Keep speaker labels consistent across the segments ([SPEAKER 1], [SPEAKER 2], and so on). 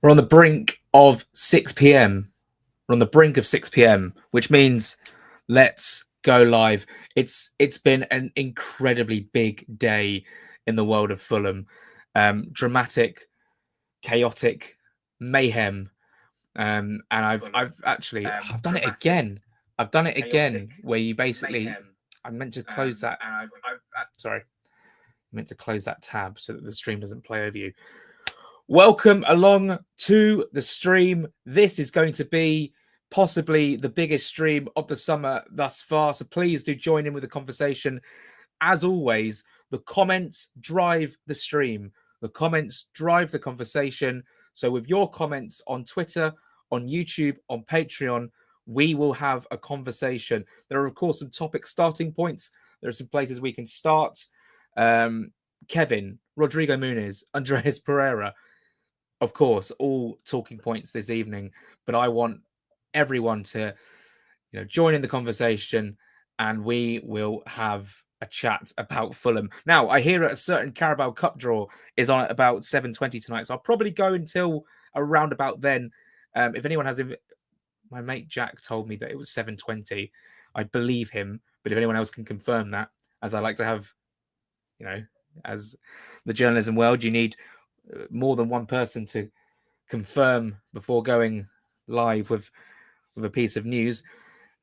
[SPEAKER 1] We're on the brink of 6 p.m. We're on the brink of 6 p.m., which means let's go live. It's been an incredibly big day in the world of Fulham. Dramatic, chaotic, mayhem. And I've done it again. I've done it again where you basically I meant to close that. Sorry. I meant to close that tab so that the stream doesn't play over you. Welcome along to the stream. This is going to be possibly the biggest stream of the summer thus far. So please do join in with the conversation. As always, the comments drive the stream. The comments drive the conversation. So with your comments on Twitter, on YouTube, on Patreon, we will have a conversation. There are, of course, some topic starting points. There are some places we can start. Kevin, Rodrigo Muniz, Andreas Pereira, of course, all talking points this evening. But I want everyone to, join in the conversation, and we will have a chat about Fulham. Now, I hear a certain Carabao Cup draw is on at about 7:20 tonight, so I'll probably go until around about then. If anyone has, my mate Jack told me that it was 7:20. I believe him, but if anyone else can confirm that, as I like to have, as the journalism world, you need more than one person to confirm before going live with a piece of news.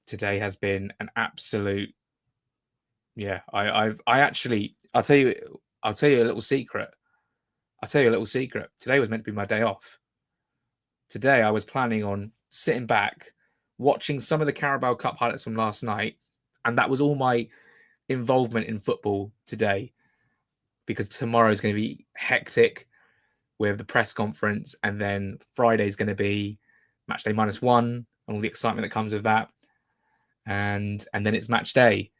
[SPEAKER 1] Today has been an absolute, I'll tell you a little secret. Today was meant to be my day off. Today I was planning on sitting back, watching some of the Carabao Cup highlights from last night, and that was all my involvement in football today, because tomorrow is going to be hectic with the press conference, and then Friday is going to be match day -1 and all the excitement that comes with that, and then it's match day.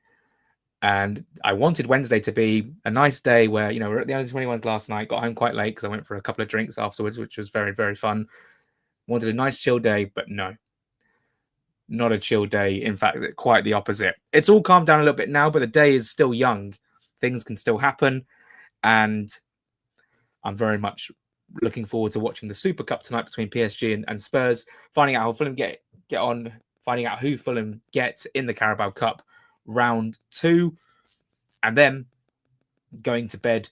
[SPEAKER 1] And I wanted Wednesday to be a nice day where, we're at the under-21s last night, got home quite late because I went for a couple of drinks afterwards, which was very, very fun. Wanted a nice chill day, but no, not a chill day. In fact, quite the opposite. It's all calmed down a little bit now, but the day is still young. Things can still happen, and I'm very much looking forward to watching the Super Cup tonight between PSG and Spurs, finding out how Fulham get on, finding out who Fulham get in the Carabao Cup round 2, and then going to bed,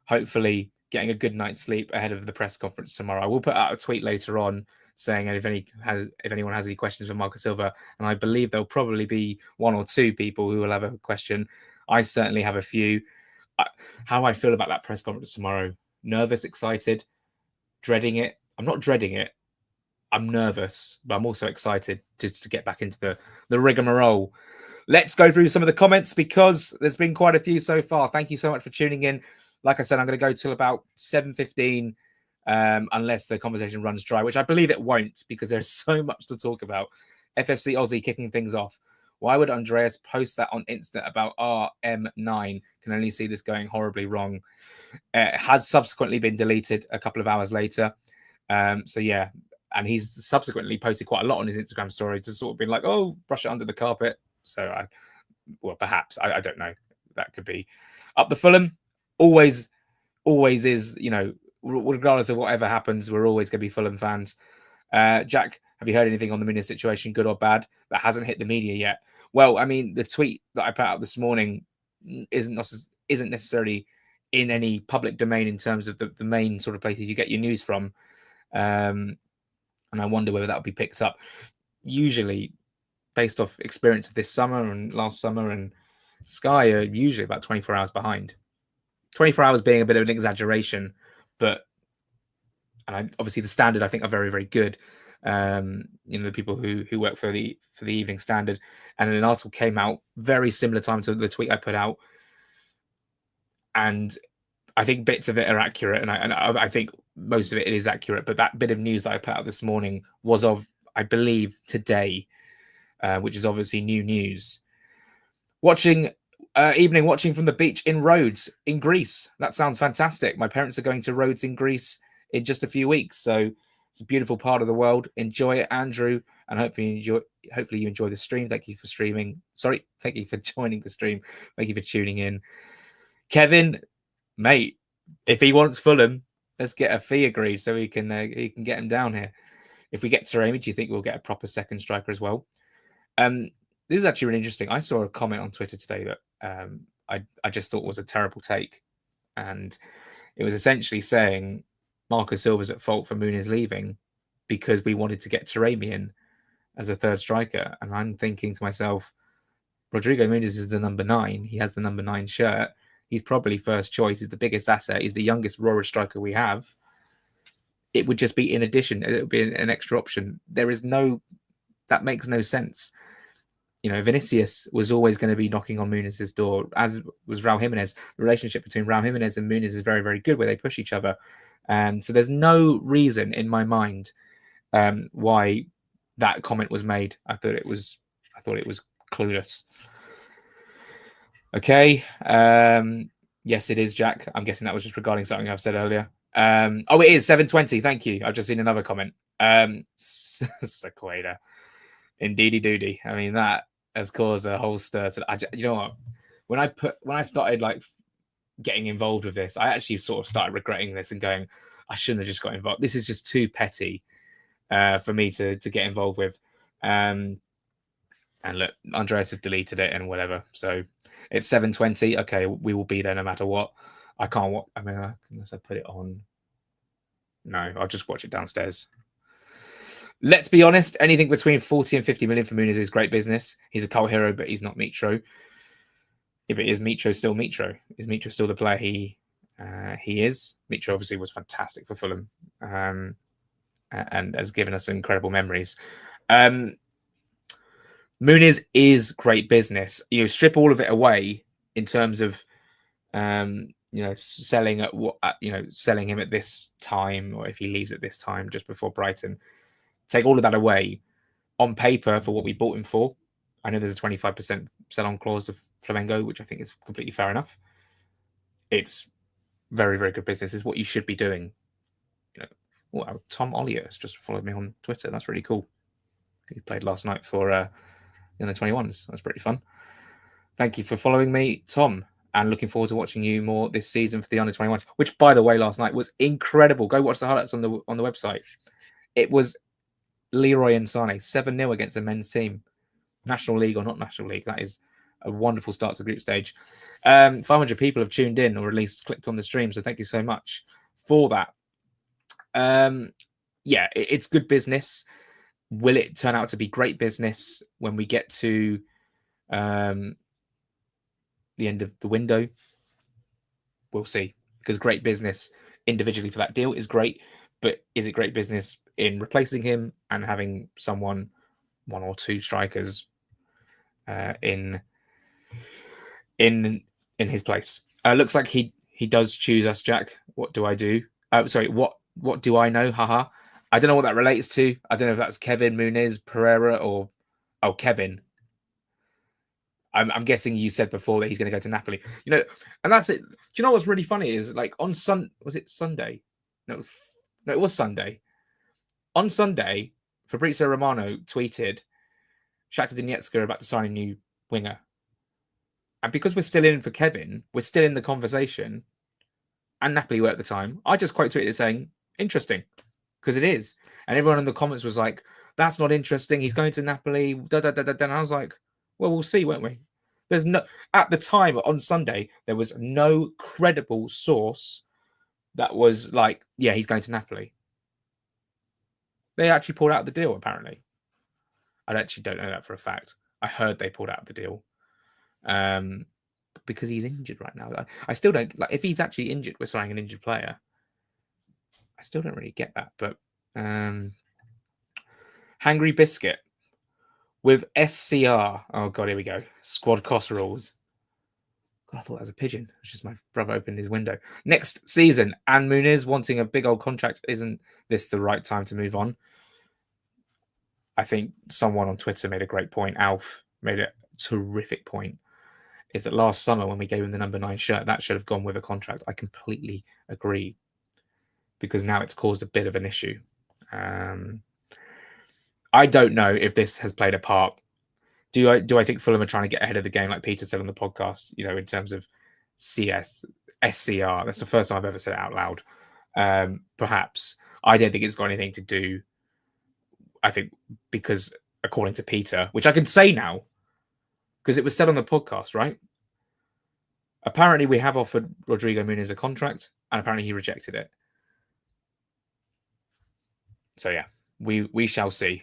[SPEAKER 1] hopefully getting a good night's sleep ahead of the press conference tomorrow. I will put out a tweet later on saying if anyone has any questions for Marco Silva, and I believe there'll probably be 1 or 2 people who will have a question. I certainly have a few. How I feel about that press conference tomorrow: nervous, excited, dreading it. I'm not dreading it. I'm nervous, but I'm also excited just to get back into the rigmarole. Let's go through some of the comments, because there's been quite a few so far. Thank you so much for tuning in. Like I said, I'm going to go till about 7:15, unless the conversation runs dry, which I believe it won't, because there's so much to talk about. FFC Aussie kicking things off. Why would Andreas post that on Insta about RM9? Can only see this going horribly wrong. It has subsequently been deleted a couple of hours later. So yeah, and he's subsequently posted quite a lot on his Instagram story to sort of be like, oh, brush it under the carpet. So perhaps, I don't know. That could be up the Fulham. Always is, regardless of whatever happens, we're always going to be Fulham fans. Jack, have you heard anything on the Muniz situation, good or bad, that hasn't hit the media yet? Well, I mean, the tweet that I put out this morning isn't necessarily in any public domain in terms of the main sort of places you get your news from. And I wonder whether that will be picked up. Usually, based off experience of this summer and last summer, and Sky are usually about 24 hours behind. 24 hours being a bit of an exaggeration, but obviously the Standard, I think, are very, very good. The people who work for the Evening Standard, and an article came out very similar time to the tweet I put out, and I think bits of it are accurate, and I think most of it is accurate. But that bit of news that I put out this morning was of, I believe, today, which is obviously new news. Watching from the beach in Rhodes in Greece. That sounds fantastic. My parents are going to Rhodes in Greece in just a few weeks, so it's a beautiful part of the world. Enjoy it, Andrew, and hopefully you enjoy the stream. Thank you for streaming. Sorry, thank you for joining the stream. Thank you for tuning in. Kevin, mate, if he wants Fulham, Let's get a fee agreed so he can get him down here. If we get Taremi, do you think we'll get a proper second striker as well? This is actually really interesting. I saw a comment on Twitter today that I just thought was a terrible take, and it was essentially saying Marco Silva's at fault for Muniz leaving because we wanted to get Taremi in as a third striker. And I'm thinking to myself, Rodrigo Muniz is the number 9. He has the number 9 shirt. He's probably first choice. He's the biggest asset. He's the youngest, rawest striker we have. It would just be in addition. It would be an extra option. That makes no sense. Vinicius was always going to be knocking on Muniz's door, as was Raul Jimenez. The relationship between Raul Jimenez and Muniz is very, very good, where they push each other. So there's no reason in my mind why that comment was made. I thought it was clueless. Okay. Yes, it is, Jack. I'm guessing that was just regarding something I've said earlier. It is 7:20. Thank you. I've just seen another comment. Sequeda. Indeedy doody. I mean, that has caused a whole stir. You know what? When I started getting involved with this, I actually sort of started regretting this and going, I shouldn't have just got involved. This is just too petty for me to get involved with. And look, Andreas has deleted it and whatever. So it's 7:20. Okay, we will be there no matter what. I can't watch. I mean, unless I put it on. No, I'll just watch it downstairs. Let's be honest. Anything between 40 and 50 million for Muniz is great business. He's a cult hero, but he's not Mitro. Yeah, but is Mitro still Mitro? Is Mitro still the player he is? Mitro obviously was fantastic for Fulham and has given us incredible memories. Muniz is great business. Strip all of it away in terms of selling selling him at this time, or if he leaves at this time just before Brighton. Take all of that away. On paper, for what we bought him for, I know there's a 25% sell-on clause to Flamengo, which I think is completely fair enough. It's very, very good business. It's what you should be doing. Tom Ollier has just followed me on Twitter. That's really cool. He played last night for the under-21s. That's pretty fun. Thank you for following me, Tom, and looking forward to watching you more this season for the under-21s, which, by the way, last night was incredible. Go watch the highlights on the website. It was Leroy and Sane, 7-0 against the men's team. National League or not National League, that is a wonderful start to the group stage. 500 people have tuned in, or at least clicked on the stream, so thank you so much for that. It's good business. Will it turn out to be great business when we get to the end of the window? We'll see, because great business individually for that deal is great, but is it great business in replacing him and having one or two strikers in his place? Looks like he does choose us, Jack. What do I do? What do I know? Haha. I don't know what that relates to. I don't know if that's Kevin, Muniz, Pereira, or Kevin. I'm guessing you said before that he's going to go to Napoli. And that's it. Do you know what's really funny is on was it Sunday? No, it was Sunday. On Sunday, Fabrizio Romano tweeted Shakhtar Donetsk are about to sign a new winger. And because we're still in for Kevin, we're still in the conversation, and Napoli were at the time, I just quite tweeted saying, interesting, because it is. And everyone in the comments was like, that's not interesting. He's going to Napoli. And I was like, well, we'll see, won't we? At the time on Sunday, there was no credible source that was like, yeah, he's going to Napoli. They actually pulled out of the deal, apparently. I actually don't know that for a fact. I heard they pulled out of the deal. Because he's injured right now. I still don't, if he's actually injured, we're signing an injured player. I still don't really get that. But Hungry Biscuit with SCR. Oh, God, here we go. Squad cost rules. God, I thought that was a pigeon. It's just my brother opened his window. Next season, and Muniz wanting a big old contract. Isn't this the right time to move on? I think someone on Twitter made a great point. Alf made a terrific point. Is that last summer when we gave him the number 9 shirt, that should have gone with a contract. I completely agree. Because now it's caused a bit of an issue. I don't know if this has played a part. Do I think Fulham are trying to get ahead of the game, like Peter said on the podcast, in terms of SCR? That's the first time I've ever said it out loud. Perhaps. I don't think it's got anything to do. I think because according to Peter, which I can say now, because it was said on the podcast, right? Apparently, we have offered Rodrigo Muniz a contract, and apparently he rejected it. So yeah, we shall see.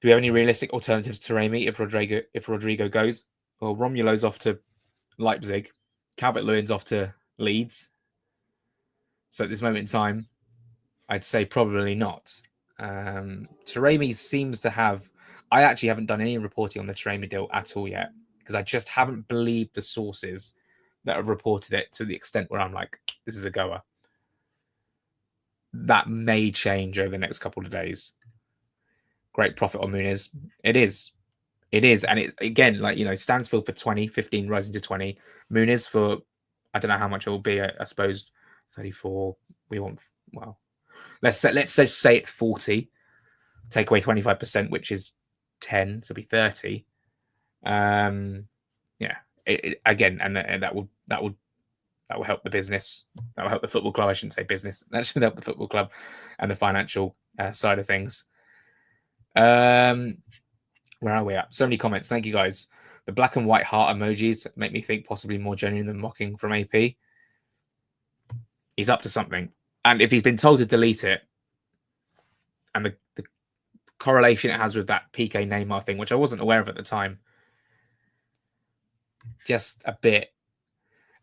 [SPEAKER 1] Do we have any realistic alternatives to Taremi if Rodrigo goes? Well, Romulo's off to Leipzig, Calvert-Lewin's off to Leeds. So at this moment in time, I'd say probably not. Taremi seems to have. I actually haven't done any reporting on the Taremi deal at all yet because I just haven't believed the sources that have reported it to the extent where I'm like, this is a goer. That may change over the next couple of days. Great profit on Muniz. It is. It is. And it again, like, Stansfield for 20, 15 rising to 20. Muniz for, I don't know how much it will be. I suppose 34. We want, well, let's just say it's 40. Take away 25%, which is 10, so it'll be 30. Yeah. Again, and that will help the business. That will help the football club. I shouldn't say business. That should help the football club and the financial side of things. Where are we at? So many comments. Thank you, guys. The black and white heart emojis make me think possibly more genuine than mocking from AP. He's up to something. And if he's been told to delete it, and the correlation it has with that PK Neymar thing, which I wasn't aware of at the time, just a bit.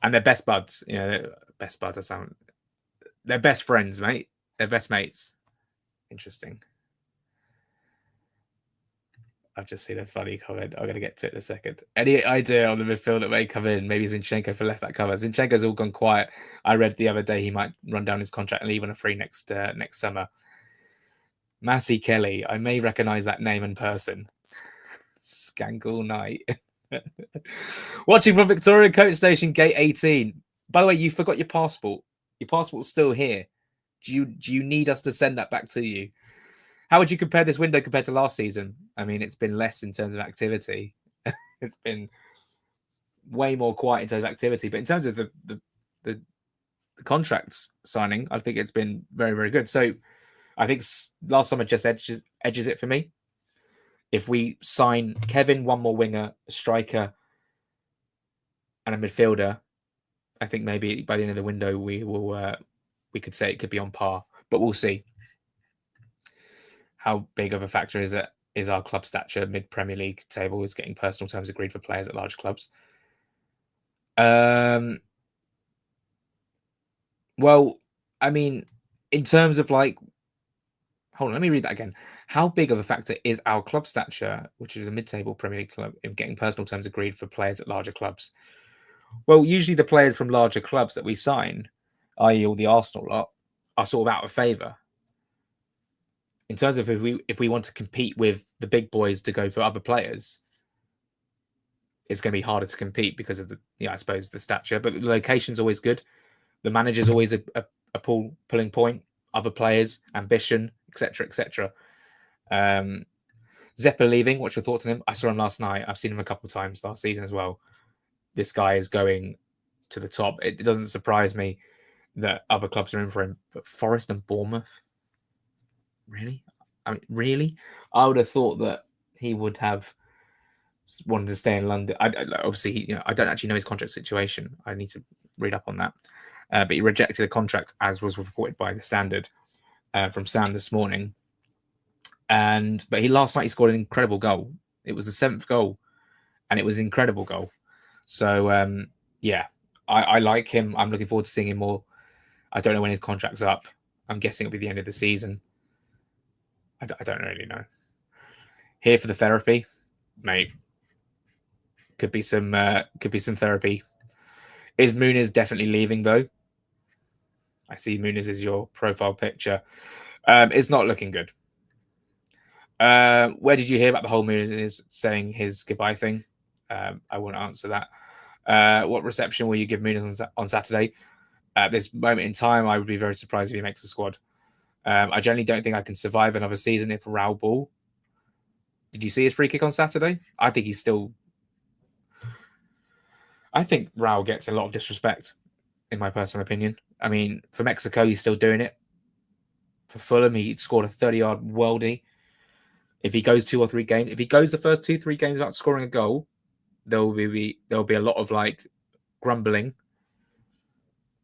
[SPEAKER 1] And they're best buds. Best buds. They're best friends, mate. They're best mates. Interesting. I've just seen a funny comment. I'm going to get to it in a second. Any idea on the midfield that may come in? Maybe Zinchenko for left back cover. Zinchenko's all gone quiet. I read the other day he might run down his contract and leave on a free next summer. Matty Kelly. I may recognise that name in person. Skank all night. Watching from Victoria Coach Station, Gate 18. By the way, you forgot your passport. Your passport's still here. Do you need us to send that back to you? How would you compare this window compared to last season? I mean, it's been less in terms of activity. It's been way more quiet in terms of activity. But in terms of the contracts signing, I think it's been very, very good. So I think last summer just edges it for me. If we sign Kevin, one more winger, a striker, and a midfielder, I think maybe by the end of the window we could say it could be on par. But we'll see. How big of a factor is our club stature mid-Premier League table is getting personal terms agreed for players at large clubs? Well, I mean, in terms of hold on, let me read that again. How big of a factor is our club stature, which is a mid-table Premier League club, in getting personal terms agreed for players at larger clubs? Well, usually the players from larger clubs that we sign, i.e. all the Arsenal lot, are sort of out of favour. In terms of if we want to compete with the big boys to go for other players, it's going to be harder to compete because of I suppose the stature. But the location's always good. The manager's always a pulling point. Other players, ambition, etc., etc. Zeppa leaving. What's your thoughts on him? I saw him last night. I've seen him a couple of times last season as well. This guy is going to the top. It doesn't surprise me that other clubs are in for him. But Forest and Bournemouth. Really? I mean, really? I would have thought that he would have wanted to stay in London. Obviously, I don't actually know his contract situation. I need to read up on that. But he rejected a contract, as was reported by the Standard from Sam this morning. But last night he scored an incredible goal. It was the 7th goal, and it was an incredible goal. So I like him. I'm looking forward to seeing him more. I don't know when his contract's up. I'm guessing it'll be the end of the season. I don't really know. Here for the therapy, mate. Could be some therapy. Is Muniz definitely leaving though? I see Muniz is your profile picture. It's not looking good. Where did you hear about the whole Muniz saying his goodbye thing? I won't answer that. What reception will you give Muniz on Saturday? At this moment in time, I would be very surprised if he makes the squad. I generally don't think I can survive another season if Raul Ball. Did you see his free kick on Saturday? I think Raul gets a lot of disrespect, in my personal opinion. I mean, for Mexico, he's still doing it. For Fulham, he scored a 30-yard worldie. If he goes 2 or 3 games, if he goes the first 2-3 games without scoring a goal, there'll be a lot of like grumbling.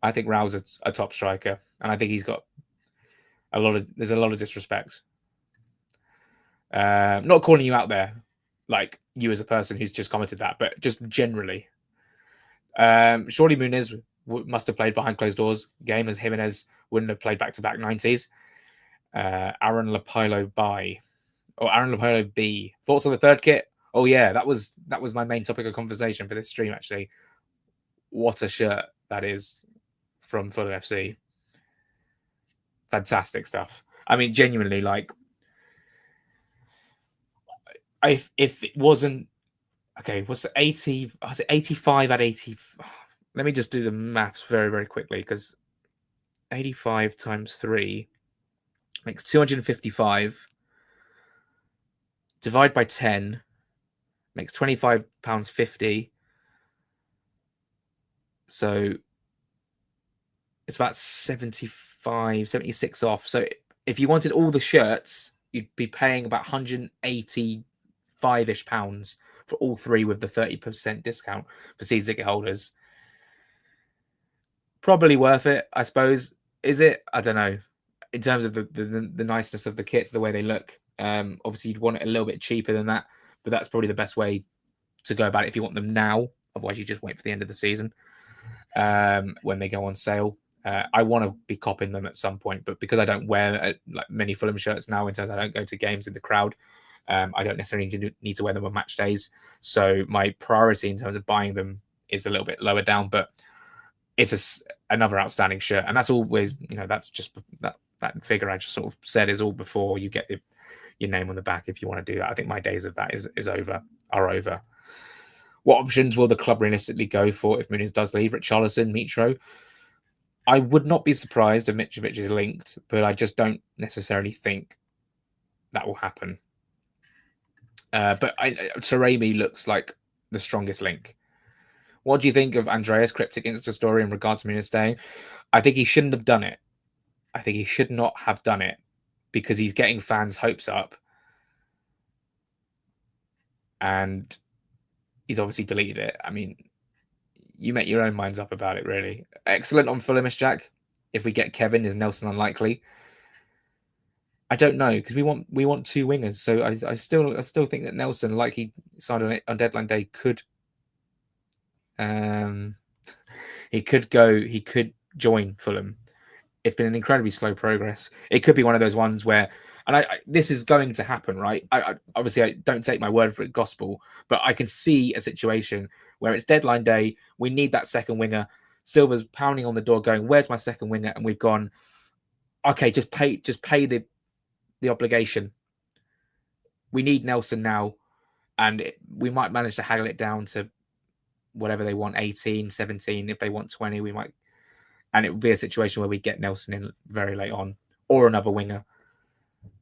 [SPEAKER 1] I think Raul's a top striker, and I think he's got there's a lot of disrespect. Not calling you out there, like you as a person who's just commented that, but just generally. Surely Muniz must have played behind closed doors game, as Jimenez wouldn't have played back-to-back 90s. Aaron Lapilo Aaron Lapilo B. Thoughts on the third kit? Oh yeah, that was my main topic of conversation for this stream, actually. What a shirt that is from Fulham FC. Fantastic stuff. I mean, genuinely, like, if it wasn't okay, was it 80? Was it 85 at 80? Let me just do the maths very, very quickly, because 85 times 3 makes 255. Divide by 10 makes £25.50. So it's about 75, 76 off. So if you wanted all the shirts, you'd be paying about 185-ish pounds for all 3 with the 30% discount for season ticket holders. Probably worth it, I suppose. Is it? I don't know. In terms of the niceness of the kits, the way they look, obviously you'd want it a little bit cheaper than that, but that's probably the best way to go about it if you want them now. Otherwise, you just wait for the end of the season when they go on sale. I want to be copping them at some point, but because I don't wear like many Fulham shirts now, in terms of I don't go to games in the crowd, I don't necessarily need to wear them on match days. So my priority in terms of buying them is a little bit lower down, but it's another outstanding shirt, and that's always, that's just that figure I just sort of said is all before you get your name on the back. If you want to do that, I think my days of that are over. What options will the club realistically go for if Muniz does leave? Richarlison, Mitro? I would not be surprised if Mitrovic is linked, but I just don't necessarily think that will happen. But Taremi looks like the strongest link. What do you think of Andreas' cryptic Insta story in regards to Muniz staying? I think he shouldn't have done it. I think he should not have done it, because he's getting fans' hopes up. And he's obviously deleted it. I mean, you make your own minds up about it, really. Excellent on Fulhamish, Jack. If we get Kevin, is Nelson unlikely? I don't know, because we want 2 wingers. So I still think that Nelson, like he signed on deadline day, could he could join Fulham. It's been an incredibly slow progress. It could be one of those ones where, and this is going to happen, right? I obviously, I don't take my word for it gospel, but I can see a situation where it's deadline day. We need that second winger. Silva's pounding on the door going, where's my second winger? And we've gone, okay, just pay the obligation. We need Nelson now. And we might manage to haggle it down to whatever they want, 18, 17. If they want 20, we might. And it would be a situation where we get Nelson in very late on, or another winger.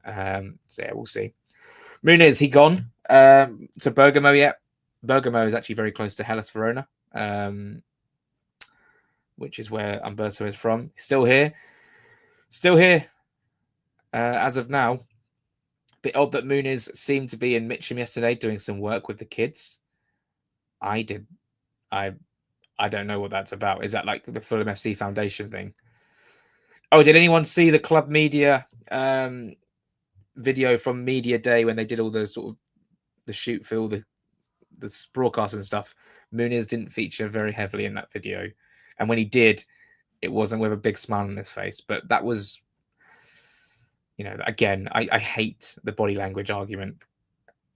[SPEAKER 1] So yeah, we'll see. Muniz, he gone to Bergamo yet? Bergamo is actually very close to Hellas Verona, which is where Umberto is from. Still here as of now. Bit odd that Muniz seemed to be in Mitcham yesterday doing some work with the kids. I don't know what that's about. Is that like the Fulham FC Foundation thing? Oh, did anyone see the club media video from Media Day when they did all the sort of the shoot for all the broadcasts and stuff? Muniz didn't feature very heavily in that video. And when he did, it wasn't with a big smile on his face. But that was, again, I hate the body language argument,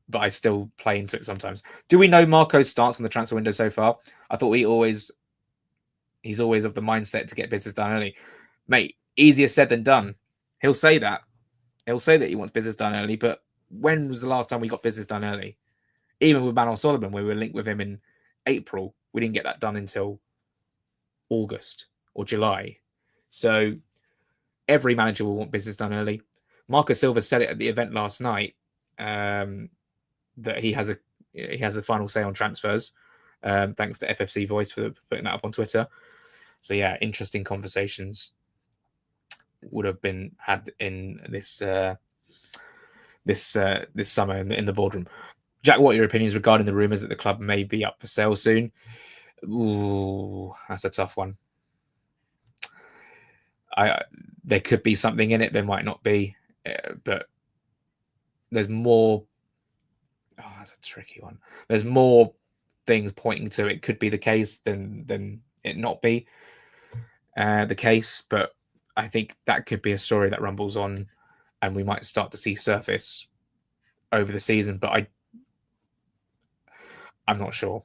[SPEAKER 1] but I still play into it sometimes. Do we know Marco's stance on the transfer window so far? I thought he's always of the mindset to get business done early. Mate, easier said than done. He'll say that. He'll say that he wants business done early, but when was the last time we got business done early? Even with Manuel Solomon, we were linked with him in April. We didn't get that done until August or July. So every manager will want business done early. Marco Silva said it at the event last night, that he has the final say on transfers. Thanks to FFC Voice for putting that up on Twitter. So yeah, interesting conversations would have been had in this this summer in the boardroom. Jack, what are your opinions regarding the rumours that the club may be up for sale soon? Ooh, that's a tough one. There could be something in it, there might not be, but there's more. Oh, that's a tricky one. There's more things pointing to it could be the case than it not be the case, but I think that could be a story that rumbles on, and we might start to see surface over the season. But I'm not sure.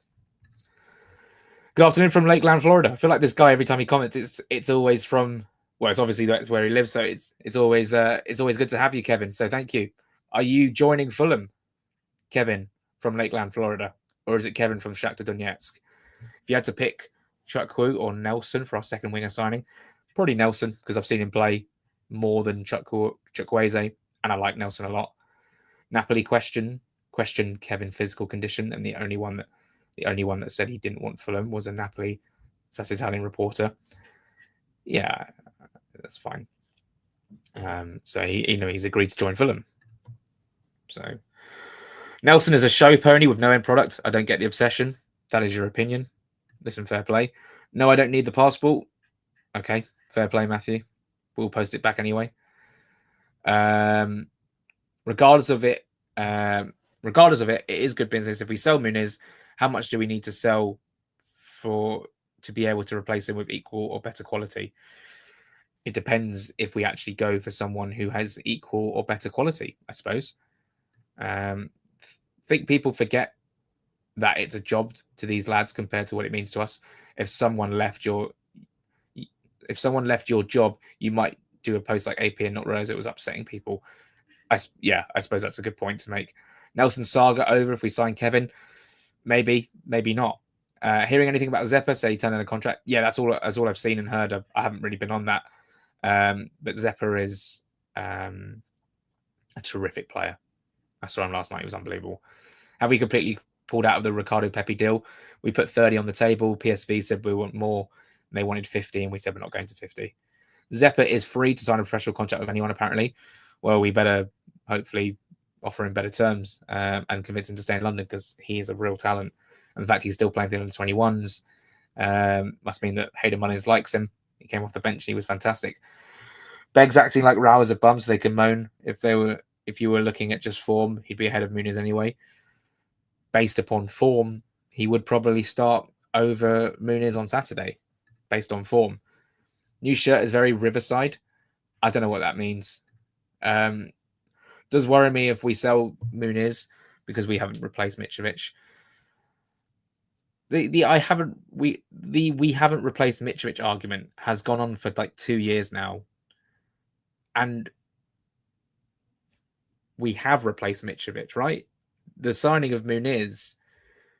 [SPEAKER 1] Good afternoon from Lakeland, Florida. I feel like this guy every time he comments, it's always from. Well, it's obviously that's where he lives, so it's always good to have you, Kevin. So thank you. Are you joining Fulham, Kevin from Lakeland, Florida, or is it Kevin from Shakhtar Donetsk? If you had to pick Chukwu or Nelson for our second winger signing, probably Nelson because I've seen him play more than Chukwueze, and I like Nelson a lot. Napoli questioned Kevin's physical condition, and the only one that said he didn't want Fulham was a Napoli Italian reporter. Yeah, that's fine. So he's agreed to join Fulham. So Nelson is a show pony with no end product. I don't get the obsession. That is your opinion. Listen, fair play. No, I don't need the passport. Okay, fair play, Matthew. We'll post it back anyway. Regardless of it, it is good business. If we sell Muniz, how much do we need to sell to be able to replace him with equal or better quality? It depends if we actually go for someone who has equal or better quality, I suppose. I think people forget that it's a job to these lads compared to what it means to us. If someone left your job, you might do a post like AP and not realize it was upsetting people. I suppose that's a good point to make. Nelson saga over if we sign Kevin. Maybe not. Hearing anything about Zeppa, say he turned in a contract. Yeah, that's all I've seen and heard. I haven't really been on that. But Zeppa is a terrific player. I saw him last night. He was unbelievable. Have we completely pulled out of the Ricardo Pepe deal? We put 30 on the table. PSV said we want more. And they wanted 50, and we said we're not going to 50. Zeppa is free to sign a professional contract with anyone, apparently. Well, we better hopefully offer him better terms and convince him to stay in London because he is a real talent. And in fact, he's still playing for the under-21s. Must mean that Hayden Muniz likes him. He came off the bench and he was fantastic. Beg's acting like Rao is a bum, so they can moan. If you were looking at just form, he'd be ahead of Muniz anyway. Based upon form, he would probably start over Muniz on Saturday, based on form. New shirt is very Riverside. I don't know what that means. Does worry me if we sell Muniz because we haven't replaced Mitrovic. We haven't replaced Mitrovic argument has gone on for like 2 years now, and we have replaced Mitrovic, right? The signing of Muniz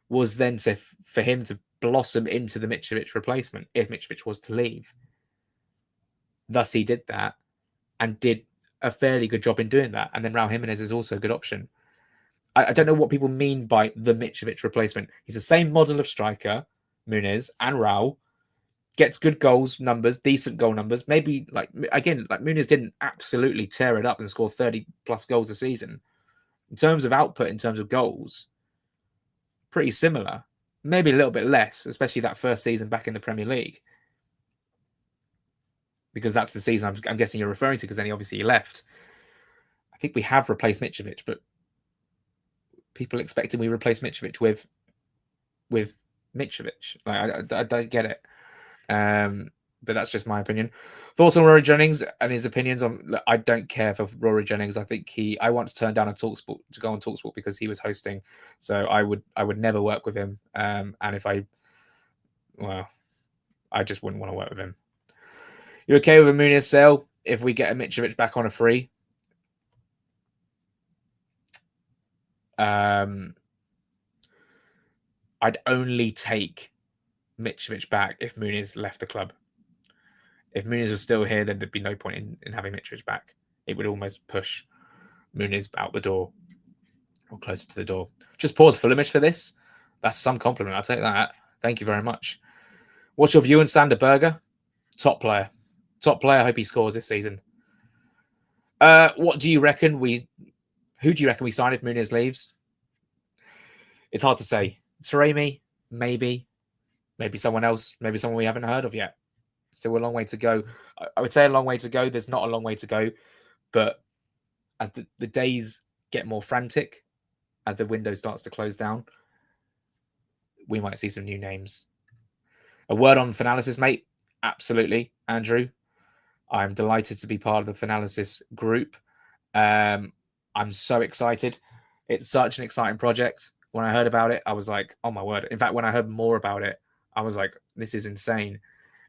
[SPEAKER 1] was then for him to blossom into the Mitrovic replacement if Mitrovic was to leave. Thus, he did that and did a fairly good job in doing that. And then Raul Jimenez is also a good option. I don't know what people mean by the Mitrovic replacement. He's the same model of striker, Muniz and Raul. Gets good goals numbers, decent goal numbers. Maybe like Muniz didn't absolutely tear it up and score 30 plus goals a season. In terms of output, in terms of goals, pretty similar. Maybe a little bit less, especially that first season back in the Premier League. Because that's the season I'm guessing you're referring to, because then he left. I think we have replaced Mitrovic, but people expecting we replace Mitrovic with Mitrovic. Like, I don't get it. But that's just my opinion. Thoughts on Rory Jennings and his opinions on. I don't care for Rory Jennings. I think I once turned down to go on Talksport because he was hosting. So I would never work with him. And I just wouldn't want to work with him. You okay with a Muniz sale if we get a Mitrovic back on a free? I'd only take Mitrovic back if Muniz left the club. If Muniz was still here, then there'd be no point in having Mitrovic back. It would almost push Muniz out the door or closer to the door. Just pause Fulhamish for this. That's some compliment. I'll take that. Thank you very much. What's your view on Sander Berger? Top player. I hope he scores this season. What do you reckon who do you reckon we sign if Muniz leaves? It's hard to say. Taremi, maybe. Maybe someone else. Maybe someone we haven't heard of yet. Still a long way to go. I would say a long way to go. There's not a long way to go. But as the days get more frantic, as the window starts to close down, we might see some new names. A word on Finalysis, mate. Absolutely, Andrew. I'm delighted to be part of the Finalysis group. I'm so excited. It's such an exciting project. When I heard about it, I was like, oh my word. In fact, when I heard more about it, I was like, this is insane.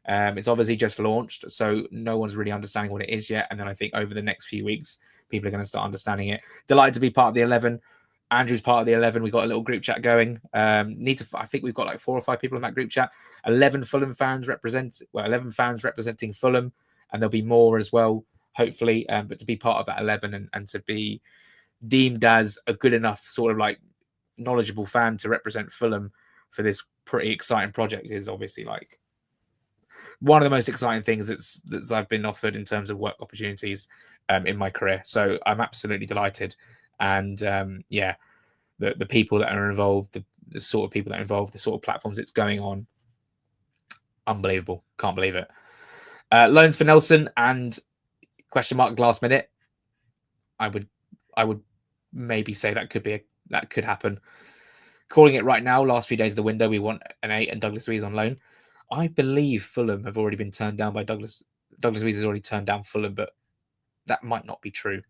[SPEAKER 1] It's obviously just launched, so no one's really understanding what it is yet. And then I think over the next few weeks, people are going to start understanding it. Delighted to be part of the 11. Andrew's part of the 11. We've got a little group chat going. I think we've got like 4 or 5 people in that group chat. 11 Fulham fans 11 fans representing Fulham, and there'll be more as well, hopefully. But to be part of that 11 and to be deemed as a good enough sort of like knowledgeable fan to represent Fulham for this pretty exciting project is obviously like one of the most exciting things that's I've been offered in terms of work opportunities in my career. So I'm absolutely delighted. And the people that are involved, the sort of people that are involved, the sort of platforms it's going on, unbelievable. Can't believe it. Loans for Nelson and question mark last minute. I would maybe say that could happen. Calling it right now, last few days of the window, we want an 8 and Douglas Luiz on loan. I believe Fulham have already been turned down by Douglas. Douglas Luiz has already turned down Fulham, but that might not be true.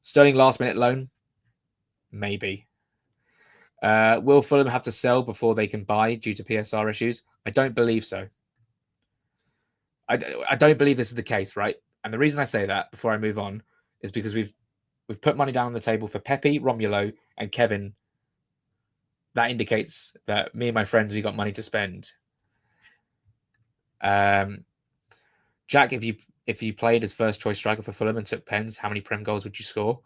[SPEAKER 1] Sterling last minute loan, maybe. Will Fulham have to sell before they can buy due to PSR issues? I don't believe so. I don't believe this is the case, right? And the reason I say that before I move on is because we've put money down on the table for Pepe, Romulo, and Kevin. That indicates that me and my friends, we got money to spend. Jack, if you played as first choice striker for Fulham and took pens, how many Prem goals would you score?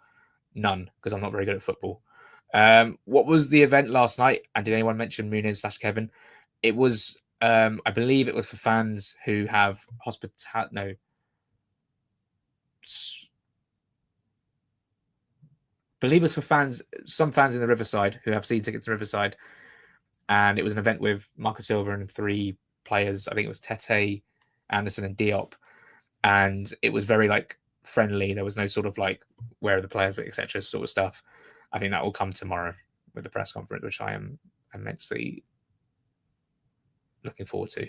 [SPEAKER 1] None, because I'm not very good at football. What was the event last night? And did anyone mention Muniz / Kevin? It was, I believe it was for fans who have believe it's for some fans in the Riverside who have season tickets in Riverside. And it was an event with Marco Silva and 3 players. I think it was Tete, Anderson, and Diop. And it was very like friendly. There was no sort of like where are the players, etc. sort of stuff. I think that will come tomorrow with the press conference, which I am immensely looking forward to.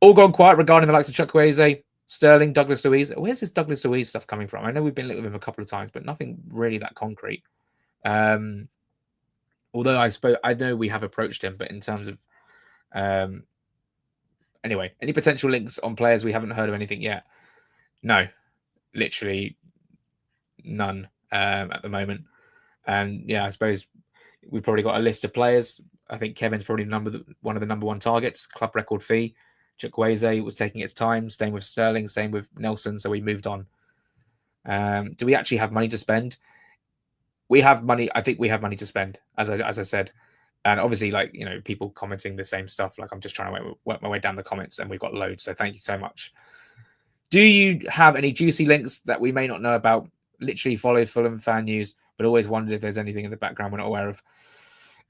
[SPEAKER 1] All gone quiet regarding the likes of Chukwueze, Sterling, Douglas Luiz. Where's this Douglas Luiz stuff coming from? I know we've been linked with him a couple of times, but nothing really that concrete. Although I know we have approached him, but in terms of anyway, any potential links on players we haven't heard of anything yet? No, literally none at the moment. And yeah, I suppose we've probably got a list of players. I think Kevin's probably one of the number 1 targets. Club record fee. Chukwueze was taking its time. Same with Sterling. Same with Nelson. So we moved on. Do we actually have money to spend? We have money. I think we have money to spend, as I said. And obviously, like, you know, people commenting the same stuff. Like, I'm just trying to work my way down the comments, and we've got loads. So thank you so much. Do you have any juicy links that we may not know about? Literally follow Fulham fan news, but always wondered if there's anything in the background we're not aware of.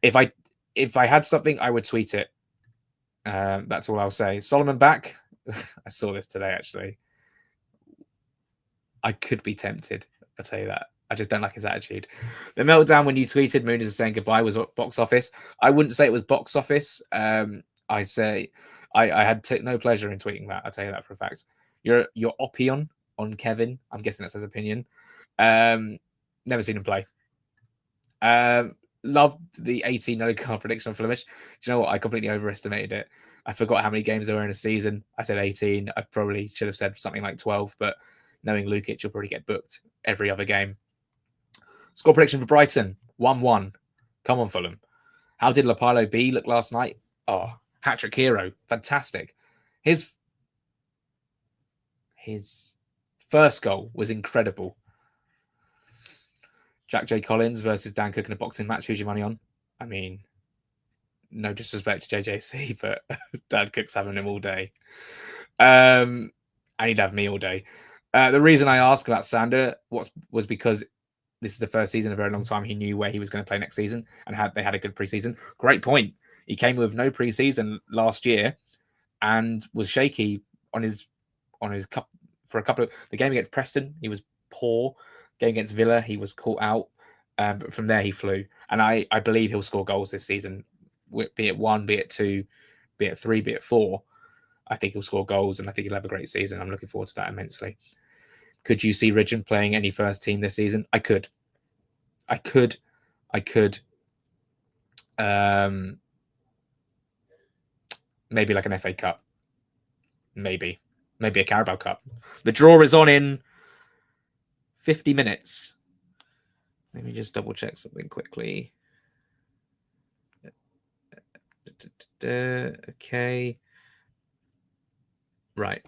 [SPEAKER 1] If I had something, I would tweet it. That's all I'll say. Solomon back. I saw this today, actually. I could be tempted. I'll tell you that. I just don't like his attitude. The meltdown when you tweeted Muniz is saying goodbye was box office. I wouldn't say it was box office. I say I had no pleasure in tweeting that. I'll tell you that for a fact. Your opinion on Kevin. I'm guessing that's his opinion. Never seen him play. Loved the 18 no card prediction on Flemish. Do you know what? I completely overestimated it. I forgot how many games there were in a season. I said 18. I probably should have said something like 12, but knowing Lukic, you'll probably get booked every other game. Score prediction for Brighton, 1-1. Come on, Fulham. How did Lapalo B look last night? Oh, hat-trick hero. Fantastic. His first goal was incredible. Jack J. Collins versus Dan Cook in a boxing match. Who's your money on? I mean, No disrespect to JJC, but Dad Cook's having him all day. And he'd have me all day. The reason I asked about Sander was because this is the first season in a very long time he knew where he was going to play next season, and they had a good preseason. Great point. He came with no preseason last year and was shaky on his cup for a couple of the game against Preston. He was poor. Game against Villa, he was caught out. But from there, he flew. And I believe he'll score goals this season, be it 1, be it 2, be it 3, be it 4. I think he'll score goals, and I think he'll have a great season. I'm looking forward to that immensely. Could you see Ridgen playing any first team this season? I could. Maybe like an FA Cup. Maybe a Carabao Cup. The draw is on in 50 minutes. Let me just double check something quickly. Okay. Right.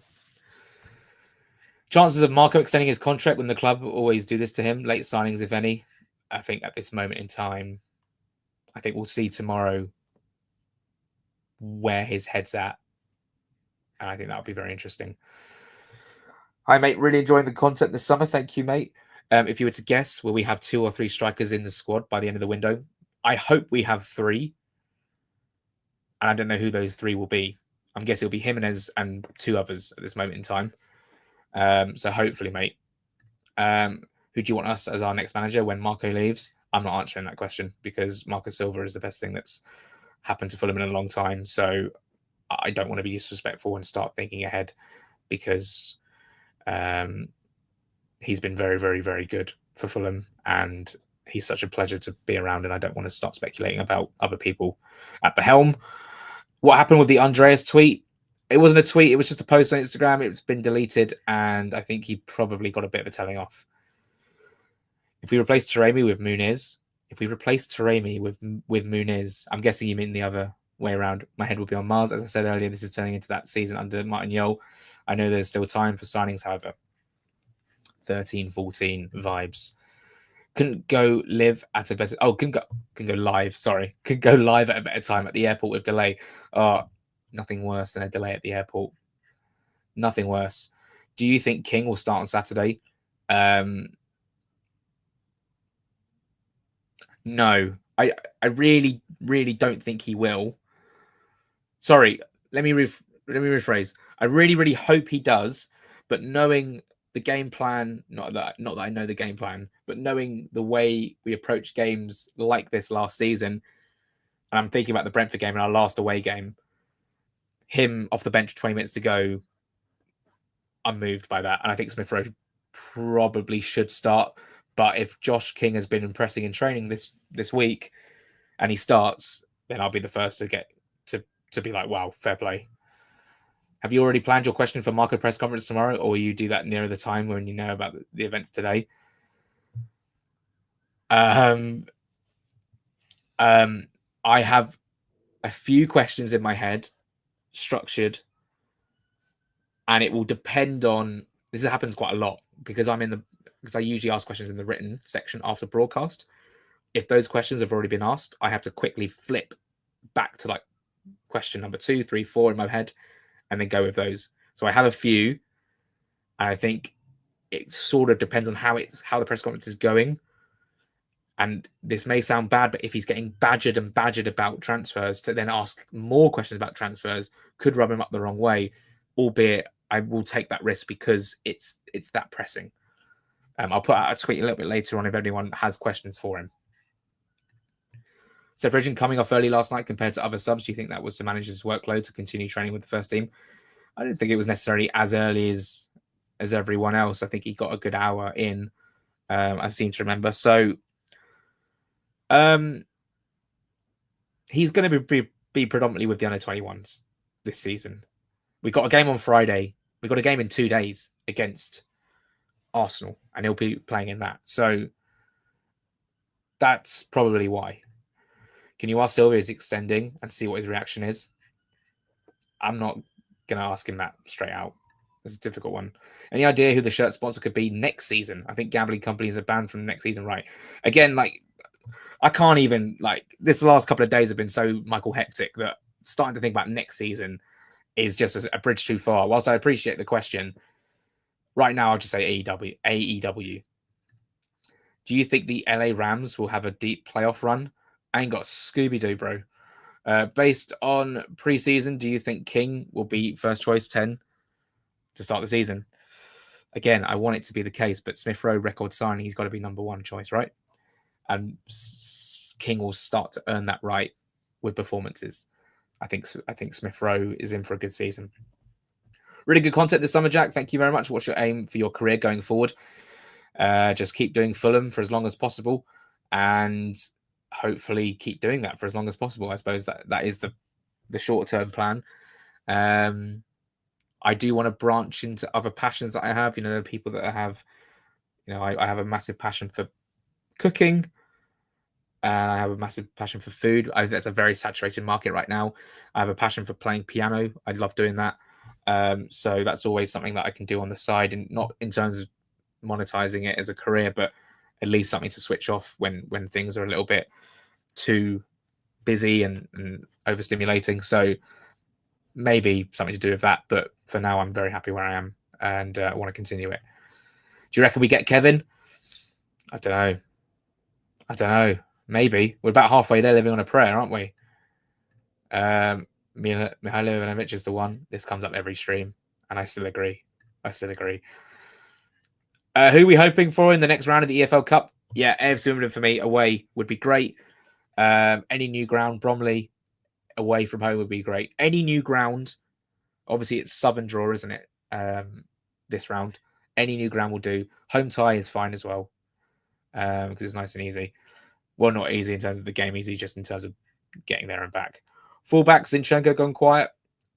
[SPEAKER 1] Chances of Marco extending his contract when the club always do this to him. Late signings, if any. I think at this moment in time, I think we'll see tomorrow where his head's at. And I think that'll be very interesting. Hi, mate. Really enjoying the content this summer. Thank you, mate. If you were to guess, will we have 2 or 3 strikers in the squad by the end of the window? I hope we have 3. And I don't know who those 3 will be. I'm guessing it'll be Jimenez and 2 others at this moment in time. So hopefully, mate. Who do you want us as our next manager when Marco leaves? I'm not answering that question because Marco Silva is the best thing that's happened to Fulham in a long time. So I don't want to be disrespectful and start thinking ahead because he's been very, very, very good for Fulham and he's such a pleasure to be around. And I don't want to start speculating about other people at the helm. What happened with the Andreas tweet? It wasn't a tweet. It was just a post on Instagram. It's been deleted. And I think he probably got a bit of a telling off. If we replace Taremi with Muniz, with Muniz, I'm guessing you mean the other way around. My head will be on Mars. As I said earlier, this is turning into that season under Martin Jol. I know there's still time for signings, however. 13, 14 vibes. Couldn't go live at a better... Oh, can go live. Sorry. Could go live at a better time at the airport with delay. Oh, nothing worse than a delay at the airport. Nothing worse. Do you think King will start on Saturday? No. I really, really don't think he will. Sorry. Let me rephrase. I really, really hope he does. But knowing the game plan, not that I know the game plan, but knowing the way we approach games like this last season, and I'm thinking about the Brentford game and our last away game, him off the bench 20 minutes to go, I'm moved by that. And I think Smith Rowe probably should start. But if Josh King has been impressing in training this week and he starts, then I'll be the first to get to be like, wow, fair play. Have you already planned your question for Marco press conference tomorrow, or will you do that nearer the time when you know about the events today? I have a few questions in my head, structured, and it will depend on. This happens quite a lot because because I usually ask questions in the written section after broadcast. If those questions have already been asked, I have to quickly flip back to like question number 2, 3, 4 in my head, and then go with those. So I have a few, and I think it sort of depends on how the press conference is going. And this may sound bad, but if he's getting badgered about transfers, to then ask more questions about transfers could rub him up the wrong way. Albeit, I will take that risk because it's that pressing. I'll put out a tweet a little bit later on if anyone has questions for him. So, Ridgen coming off early last night compared to other subs, do you think that was to manage his workload to continue training with the first team? I don't think it was necessarily as early as everyone else. I think he got a good hour in, I seem to remember. So, he's going to be predominantly with the under-21s this season. We got a game on Friday. We got a game in 2 days against Arsenal, and he'll be playing in that. So that's probably why. Can you ask Silva is extending and see what his reaction is? I'm not going to ask him that straight out. It's a difficult one. Any idea who the shirt sponsor could be next season? I think gambling companies are banned from next season, right? Again, like I can't even, like, this last couple of days have been so Michael hectic that starting to think about next season is just a bridge too far. Whilst I appreciate the question, right now I'll just say AEW. AEW. Do you think the LA Rams will have a deep playoff run? I ain't got Scooby-Doo, bro. Based on preseason, do you think King will be first choice 10 to start the season? Again, I want it to be the case, but Smith Rowe record signing, he's got to be number one choice, right? And King will start to earn that right with performances. I think Smith Rowe is in for a good season. Really good content this summer, Jack. Thank you very much. What's your aim for your career going forward? Just keep doing Fulham for as long as possible, and hopefully keep doing that for as long as possible. I suppose that is the short-term plan. I do want to branch into other passions that I have. You know, people that I have, you know, I have a massive passion for cooking, and I have a massive passion for food. I think that's a very saturated market right now. I have a passion for playing piano. I love doing that. So that's always something that I can do on the side, and not in terms of monetizing it as a career, but at least something to switch off when things are a little bit too busy and overstimulating. So maybe something to do with that. But for now, I'm very happy where I am, and I want to continue it. Do you reckon we get Kevin? I don't know. Maybe. We're about halfway there living on a prayer, aren't we? Mihailo Ivanovic is the one. This comes up every stream, and I still agree. Who are we hoping for in the next round of the EFL Cup? Yeah, AFC Wimbledon for me away would be great. Any new ground, Bromley away from home would be great. Any new ground, obviously it's Southern draw, isn't it? This round, any new ground will do. Home tie is fine as well, because it's nice and easy. Well, not easy in terms of the game, easy just in terms of getting there and back. Fullbacks, Zinchenko gone quiet.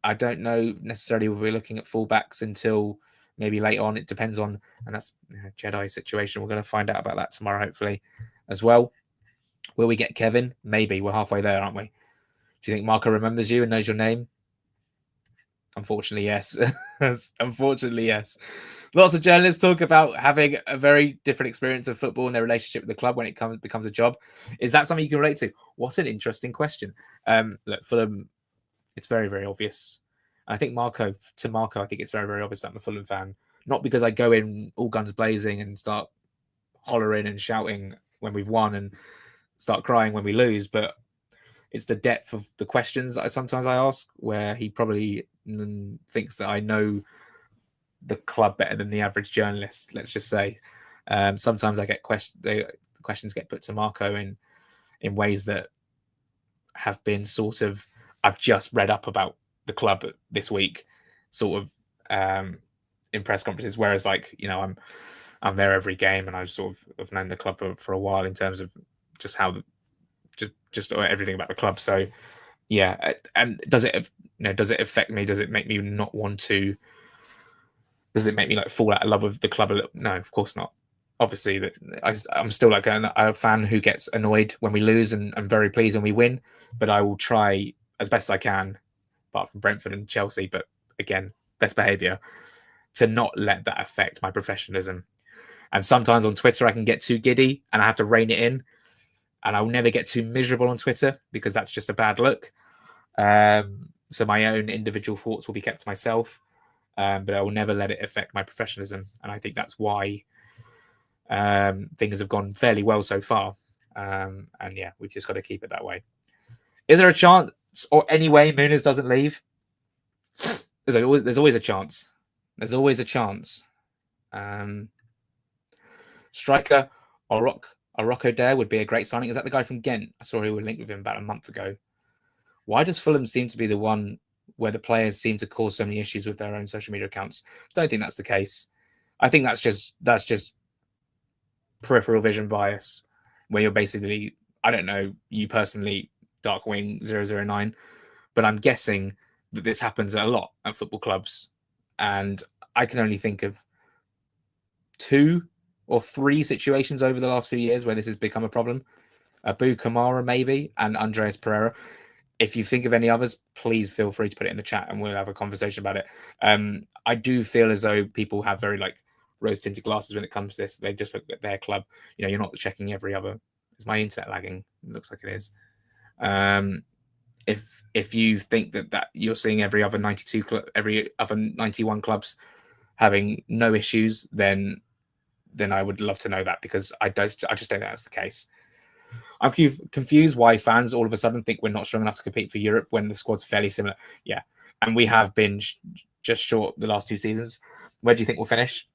[SPEAKER 1] I don't know necessarily we'll be looking at fullbacks until maybe late on. It depends on, and that's Jedi situation. We're going to find out about that tomorrow, hopefully, as well. Will we get Kevin? Maybe. We're halfway there, aren't we? Do you think Marco remembers you and knows your name? Unfortunately, yes. Unfortunately, yes. Lots of journalists talk about having a very different experience of football and their relationship with the club when it becomes a job. Is that something you can relate to? What an interesting question. Look, Fulham, it's very, very obvious. And I think Marco, I think it's very, very obvious that I'm a Fulham fan. Not because I go in all guns blazing and start hollering and shouting when we've won and start crying when we lose, but it's the depth of the questions that sometimes I ask, where he probably thinks that I know the club better than the average journalist, let's just say. Sometimes I get questions get put to Marco in ways that have been sort of, I've just read up about the club this week, sort of in press conferences, whereas like, you know, I'm there every game and I've sort of known the club for a while in terms of just how just everything about the club. So yeah, and does it affect me? Does it make me not want to? Does it make me like fall out of love with the club a little? No, of course not. Obviously, that I'm still like a fan who gets annoyed when we lose and I'm very pleased when we win. But I will try as best I can, apart from Brentford and Chelsea. But again, best behaviour, to not let that affect my professionalism. And sometimes on Twitter I can get too giddy and I have to rein it in. And I'll never get too miserable on Twitter because that's just a bad look. So my own individual thoughts will be kept to myself, but I will never let it affect my professionalism. And I think that's why things have gone fairly well so far. And yeah, we've just got to keep it that way. Is there a chance or any way Muniz doesn't leave? There's always a chance. There's always a chance. Striker or Rocco Dare would be a great signing. Is that the guy from Ghent? I saw he was linked with him about a month ago. Why does Fulham seem to be the one where the players seem to cause so many issues with their own social media accounts? I don't think that's the case. I think that's just peripheral vision bias, where you're basically, I don't know, you personally, Darkwing 009, but I'm guessing that this happens a lot at football clubs. And I can only think of 2 or 3 situations over the last few years where this has become a problem. Abu Kamara, maybe, and Andreas Pereira. If you think of any others, please feel free to put it in the chat and we'll have a conversation about it. I do feel as though people have very like rose-tinted glasses when it comes to this. They just look at their club. You know, you're not checking every other Is my internet lagging? It looks like it is. If you think that you're seeing every other 91 clubs having no issues, then I would love to know that, because I just don't think that's the case. I'm confused why fans all of a sudden think we're not strong enough to compete for Europe when the squad's fairly similar. Yeah, and we have been just short the last 2 seasons. Where do you think we'll finish?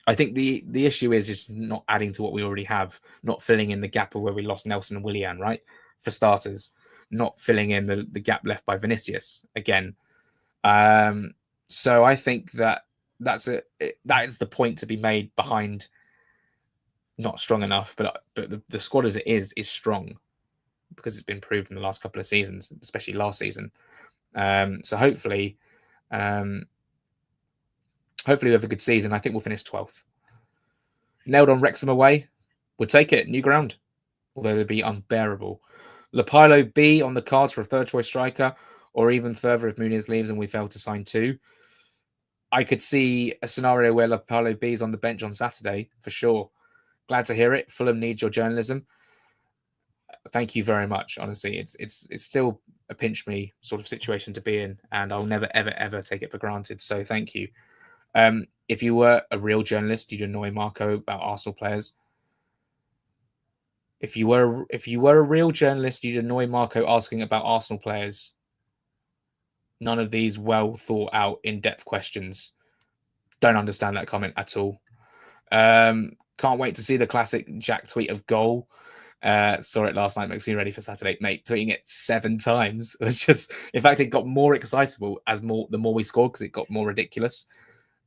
[SPEAKER 1] I think the issue is just not adding to what we already have, not filling in the gap of where we lost Nelson and Willian, right? For starters, not filling in the gap left by Vinicius again. So I think that is the point to be made behind not strong enough, but the squad as it is strong, because it's been proved in the last couple of seasons, especially last season. So hopefully we have a good season. I think we'll finish 12th. Nailed on Wrexham away. We'll take it. New ground, although it'd be unbearable. Lapilo B on the cards for a third choice striker, or even further if Muniz leaves and we fail to sign 2. I could see a scenario where Lapilo B is on the bench on Saturday for sure. Glad to hear it. Fulham needs your journalism. Thank you very much. Honestly, it's still a pinch me sort of situation to be in, and I'll never ever take it for granted. So thank you. If you were a real journalist, you'd annoy Marco about Arsenal players. If you were a real journalist, you'd annoy Marco asking about Arsenal players. None of these well thought out, in-depth questions. Don't understand that comment at all. Can't wait to see the classic Jack tweet of goal. Saw it last night, makes me ready for Saturday. Mate, tweeting it 7 times. It was just, in fact, it got more excitable the more we scored, because it got more ridiculous.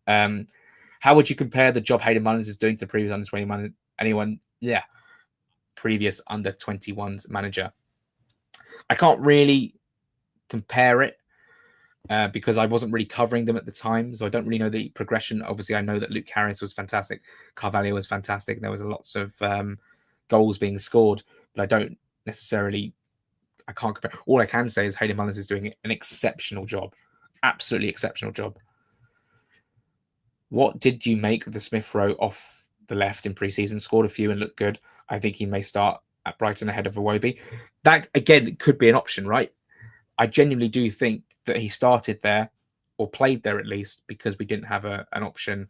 [SPEAKER 1] How would you compare the job Hayden Muniz is doing to the previous under 20 previous under 21s manager? I can't really compare it because I wasn't really covering them at the time, so I don't really know the progression. Obviously, I know that Luke Harris was fantastic, Carvalho was fantastic. There was lots of goals being scored, but I don't necessarily. I can't compare. All I can say is Hayden Muniz is doing an exceptional job, absolutely exceptional job. What did you make of the Smith Rowe off the left in pre-season? Scored a few and looked good. I think he may start at Brighton ahead of Iwobi. That, again, could be an option, right? I genuinely do think that he started there, or played there at least, because we didn't have an option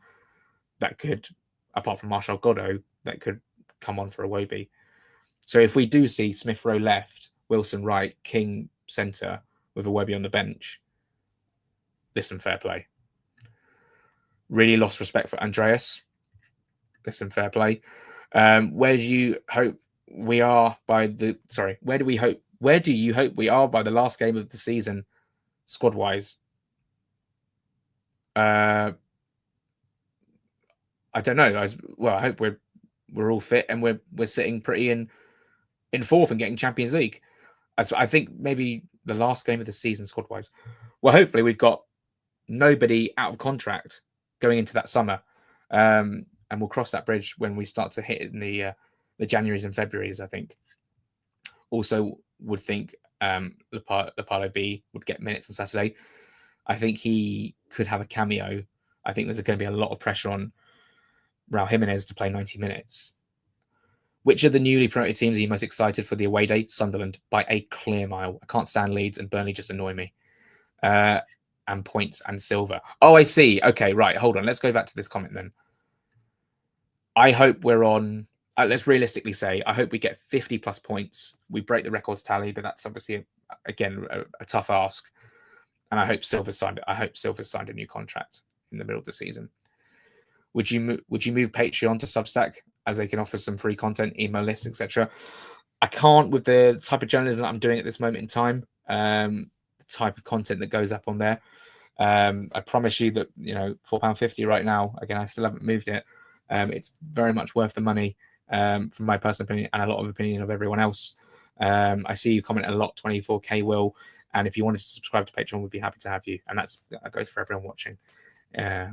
[SPEAKER 1] that could, apart from Marshall Goddo, that could come on for Iwobi. So if we do see Smith Rowe left, Wilson right, King centre, with Iwobi on the bench, listen, fair play. Really lost respect for Andreas. Listen, fair play. Where do you hope we are by the? Sorry, where do you hope we are by the last game of the season, squad wise? I don't know. I hope we're all fit and we're sitting pretty in 4th and getting Champions League. I think maybe the last game of the season, squad wise. Well, hopefully we've got nobody out of contract going into that summer, and we'll cross that bridge when we start to hit in the Januaries and Februaries, I think. Also would think Lapalo B would get minutes on Saturday. I think he could have a cameo. I think there's going to be a lot of pressure on Raul Jimenez to play 90 minutes. Which of the newly promoted teams are you most excited for the away day? Sunderland, by a clear mile. I can't stand Leeds, and Burnley just annoy me. And points and silver. Oh, I see. Okay, right. Hold on. Let's go back to this comment then. I hope we're on. Let's realistically say, I hope we get 50 plus points. We break the records tally, but that's obviously a tough ask. And I hope Silver's signed a new contract in the middle of the season. Would you move Patreon to Substack, as they can offer some free content, email lists, etc.? I can't, with the type of journalism that I'm doing at this moment in time. The type of content that goes up on there. I promise you that, £4.50 right now. Again, I still haven't moved it. It's very much worth the money, from my personal opinion, and a lot of opinion of everyone else. I see you comment a lot, 24K Will, and if you wanted to subscribe to Patreon, we'd be happy to have you. And that goes for everyone watching,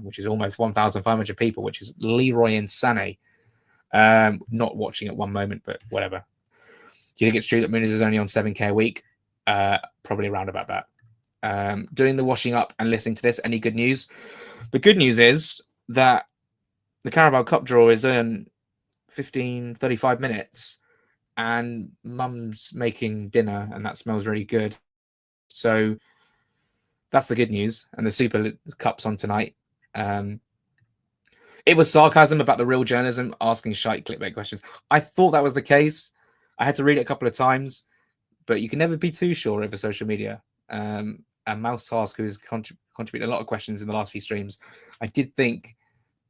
[SPEAKER 1] which is almost 1,500 people, which is Leroy and Sané not watching at one moment, but whatever. Do you think it's true that Muniz is only on 7K a week? Probably around about that. Doing the washing up and listening to this, any good news? The good news is that the Carabao Cup draw is in 35 minutes, and Mum's making dinner, and that smells really good. So that's the good news. And the Super Cup's on tonight. It was sarcasm about the real journalism asking shite clickbait questions. I thought that was the case. I had to read it a couple of times, but you can never be too sure over social media. And Mouse Task, who has contributed a lot of questions in the last few streams, I did think,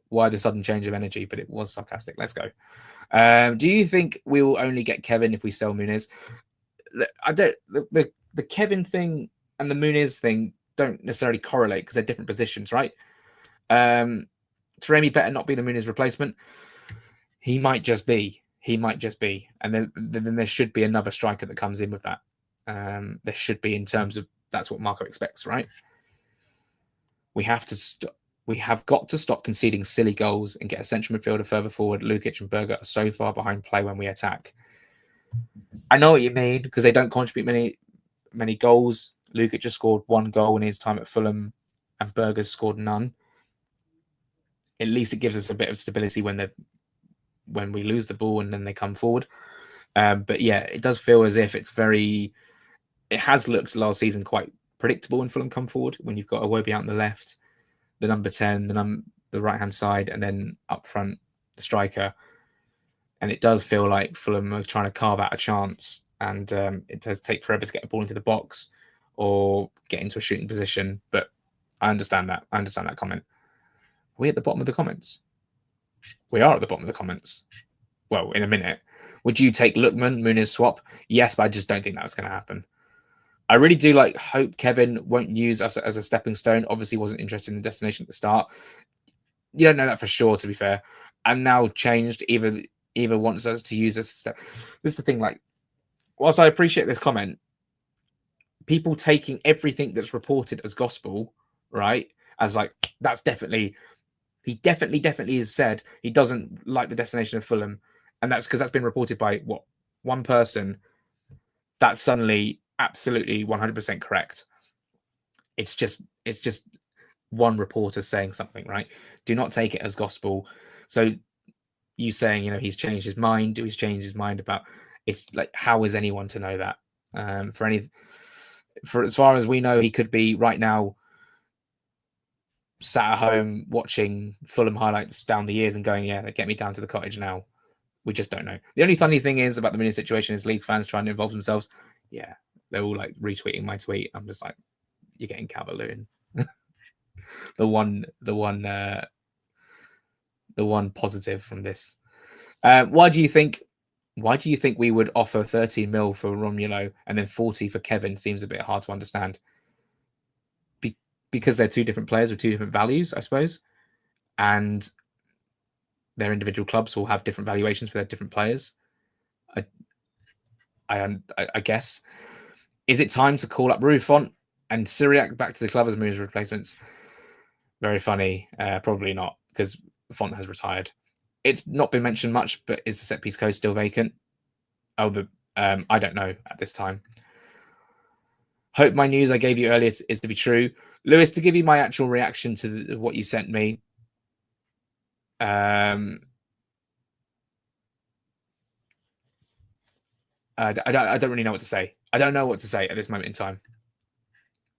[SPEAKER 1] why the sudden change of energy? But it was sarcastic. Let's go. Do you think we will only get Kevin if we sell Muniz? I don't. The Kevin thing and the Muniz thing don't necessarily correlate because they're different positions, right? Taremi better not be the Muniz replacement. He might just be. And then there should be another striker that comes in with that. There should be, in terms of that's what Marco expects, right? We have got to stop conceding silly goals and get a central midfielder further forward. Lukic and Berger are so far behind play when we attack. I know what you mean, because they don't contribute many goals. Lukic just scored 1 goal in his time at Fulham, and Berger's scored none. At least it gives us a bit of stability when we lose the ball and then they come forward. But yeah, it does feel as if it has looked last season quite predictable when Fulham come forward, when you've got Iwobi out on the left, the number 10, the right-hand side, and then up front, the striker. And it does feel like Fulham are trying to carve out a chance, and it does take forever to get the ball into the box or get into a shooting position. But I understand that. I understand that comment. Are we at the bottom of the comments? We are at the bottom of the comments. Well, in a minute. Would you take Lookman, Muniz swap? Yes, but I just don't think that's going to happen. I really do hope Kevin won't use us as a stepping stone. Obviously wasn't interested in the destination at the start. You don't know that for sure, to be fair. And now changed, either wants us to use us as a step. This is the thing, whilst I appreciate this comment, people taking everything that's reported as gospel, right? As that's definitely... He definitely has said he doesn't like the destination of Fulham. And that's because that's been reported by, one person. That's suddenly absolutely 100% correct. It's just one reporter saying something, right? Do not take it as gospel. So you saying, he's changed his mind. He's changed his mind about... It's how is anyone to know that? For as far as we know, he could be right now sat at home watching Fulham highlights down the years and going, yeah, they get me down to the cottage now. We just don't know. The only funny thing is about the Muniz situation is Leeds fans trying to involve themselves. Yeah, they're all retweeting my tweet. I'm just you're getting Calvert-Lewin. the one positive from this. Why do you think we would offer 13 mil for Romulo and then 40 for Kevin? Seems a bit hard to understand. Because they're two different players with two different values, I suppose, and their individual clubs will have different valuations for their different players. I guess. Is it time to call up Font and Syriac back to the club as Muniz replacements? Very funny. Probably not, because Font has retired. It's not been mentioned much, but is the set piece coach still vacant? I don't know at this time. Hope my news I gave you earlier is to be true. Lewis, to give you my actual reaction to what you sent me, I don't really know what to say. I don't know what to say at this moment in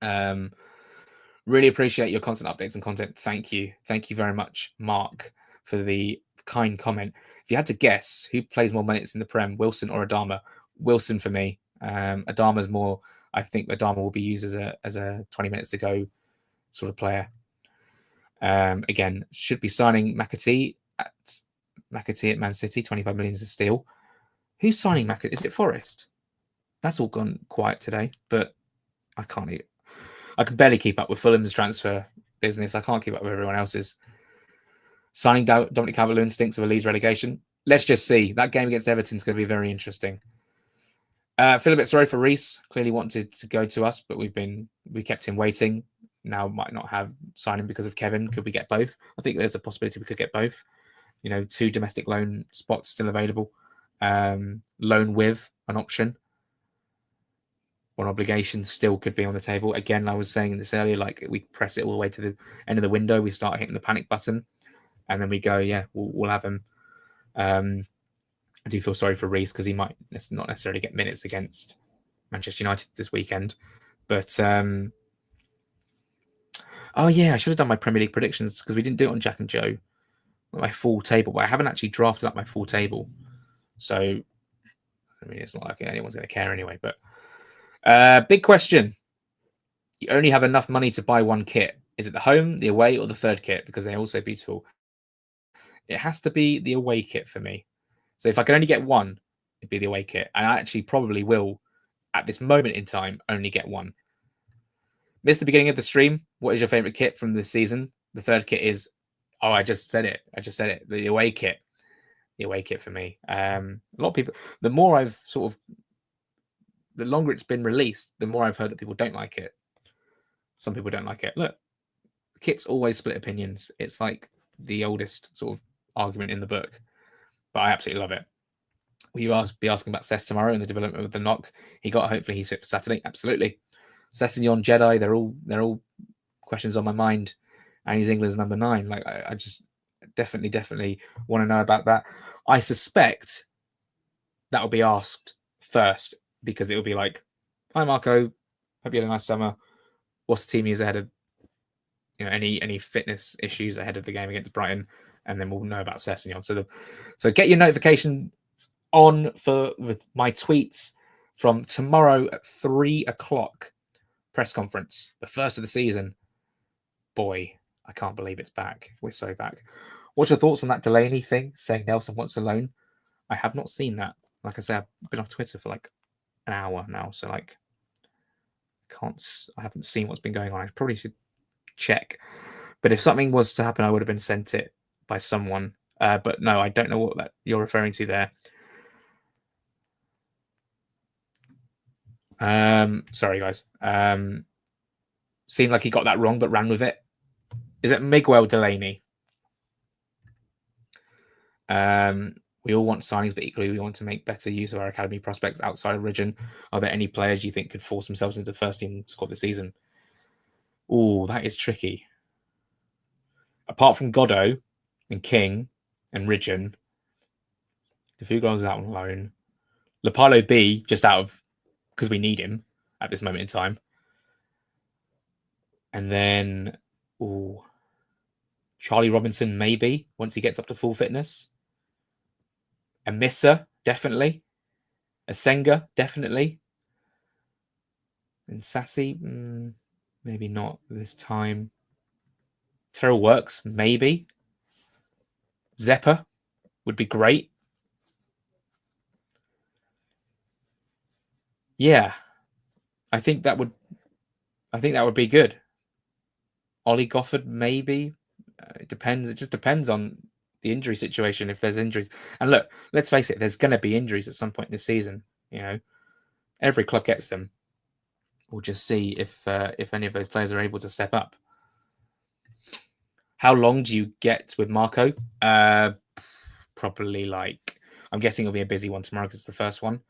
[SPEAKER 1] time. Really appreciate your constant updates and content. Thank you. Thank you very much, Mark, for the kind comment. If you had to guess who plays more minutes in the Prem, Wilson or Adama? Wilson for me. Adama's more... I think Adama will be used as a 20 minutes to go sort of player. Again, should be signing McAtee at Man City. 25 million is a steal. Who's signing McAtee? Is it Forest? That's all gone quiet today, but I can't. I can barely keep up with Fulham's transfer business. I can't keep up with everyone else's. Signing Dominic Calvert-Lewin stinks of a Leeds relegation. Let's just see. That game against Everton is going to be very interesting. Feel a bit sorry for Reece. Clearly wanted to go to us, but we kept him waiting. Now might not have signing because of Kevin. Could we get both? I think there's a possibility we could get both. 2 domestic loan spots still available. Loan with an option or an obligation still could be on the table. Again, I was saying this earlier, we press it all the way to the end of the window. We start hitting the panic button and then we go, yeah, we'll have him. I do feel sorry for Reece because he might not necessarily get minutes against Manchester United this weekend. But oh yeah, I should have done my Premier League predictions because we didn't do it on Jack and Joe, my full table. But I haven't actually drafted up my full table, so I mean it's not like anyone's going to care anyway. But big question: you only have enough money to buy one kit. Is it the home, the away, or the third kit? Because they're all so beautiful. It has to be the away kit for me. So if I can only get one, it'd be the away kit. And I actually probably will, at this moment in time, only get one. Missed the beginning of the stream. What is your favorite kit from this season? The third kit is, I just said it. The away kit. The away kit for me. A lot of people, the longer it's been released, the more I've heard that people don't like it. Some people don't like it. Look, kits always split opinions. It's like the oldest sort of argument in the book. But I absolutely love it. Will you be asking about Cess tomorrow and the development of the knock he got? Hopefully he's fit for Saturday. Absolutely. Sessegnon, Jedi, they're all questions on my mind. And he's England's number 9. Like I just definitely want to know about that. I suspect that will be asked first because it will be like, "Hi Marco, hope you had a nice summer. What's the team use ahead of any fitness issues ahead of the game against Brighton?" And then we'll know about Sessegnon. So get your notification on with my tweets from tomorrow at 3:00 press conference, the first of the season. Boy, I can't believe it's back. We're so back. What's your thoughts on that Delaney thing saying Nelson wants a loan? I have not seen that. Like I said, I've been off Twitter for like an hour now, so like I haven't seen what's been going on. I probably should check. But if something was to happen, I would have been sent it by someone. But no, I don't know what that you're referring to there. Sorry, guys. Seemed like he got that wrong, but ran with it. Is it Miguel Delaney? We all want signings, but equally we want to make better use of our academy prospects outside of region. Are there any players you think could force themselves into the first team squad this season? Oh, that is tricky. Apart from Godot and King and Ridgen, Defugo is out on loan. Lapalo B, just out of because we need him at this moment in time. And then, Charlie Robinson maybe once he gets up to full fitness. Amissa, definitely. Asenga, definitely. And Sassy, maybe not this time. Terrell Works, maybe. Zeppa would be great. Yeah, I think that would be good. Ollie Gofford, maybe. It depends. It just depends on the injury situation. If there's injuries, and look, let's face it, there's going to be injuries at some point this season. Every club gets them. We'll just see if any of those players are able to step up. How long do you get with Marco? Probably I'm guessing it'll be a busy one tomorrow because it's the first one.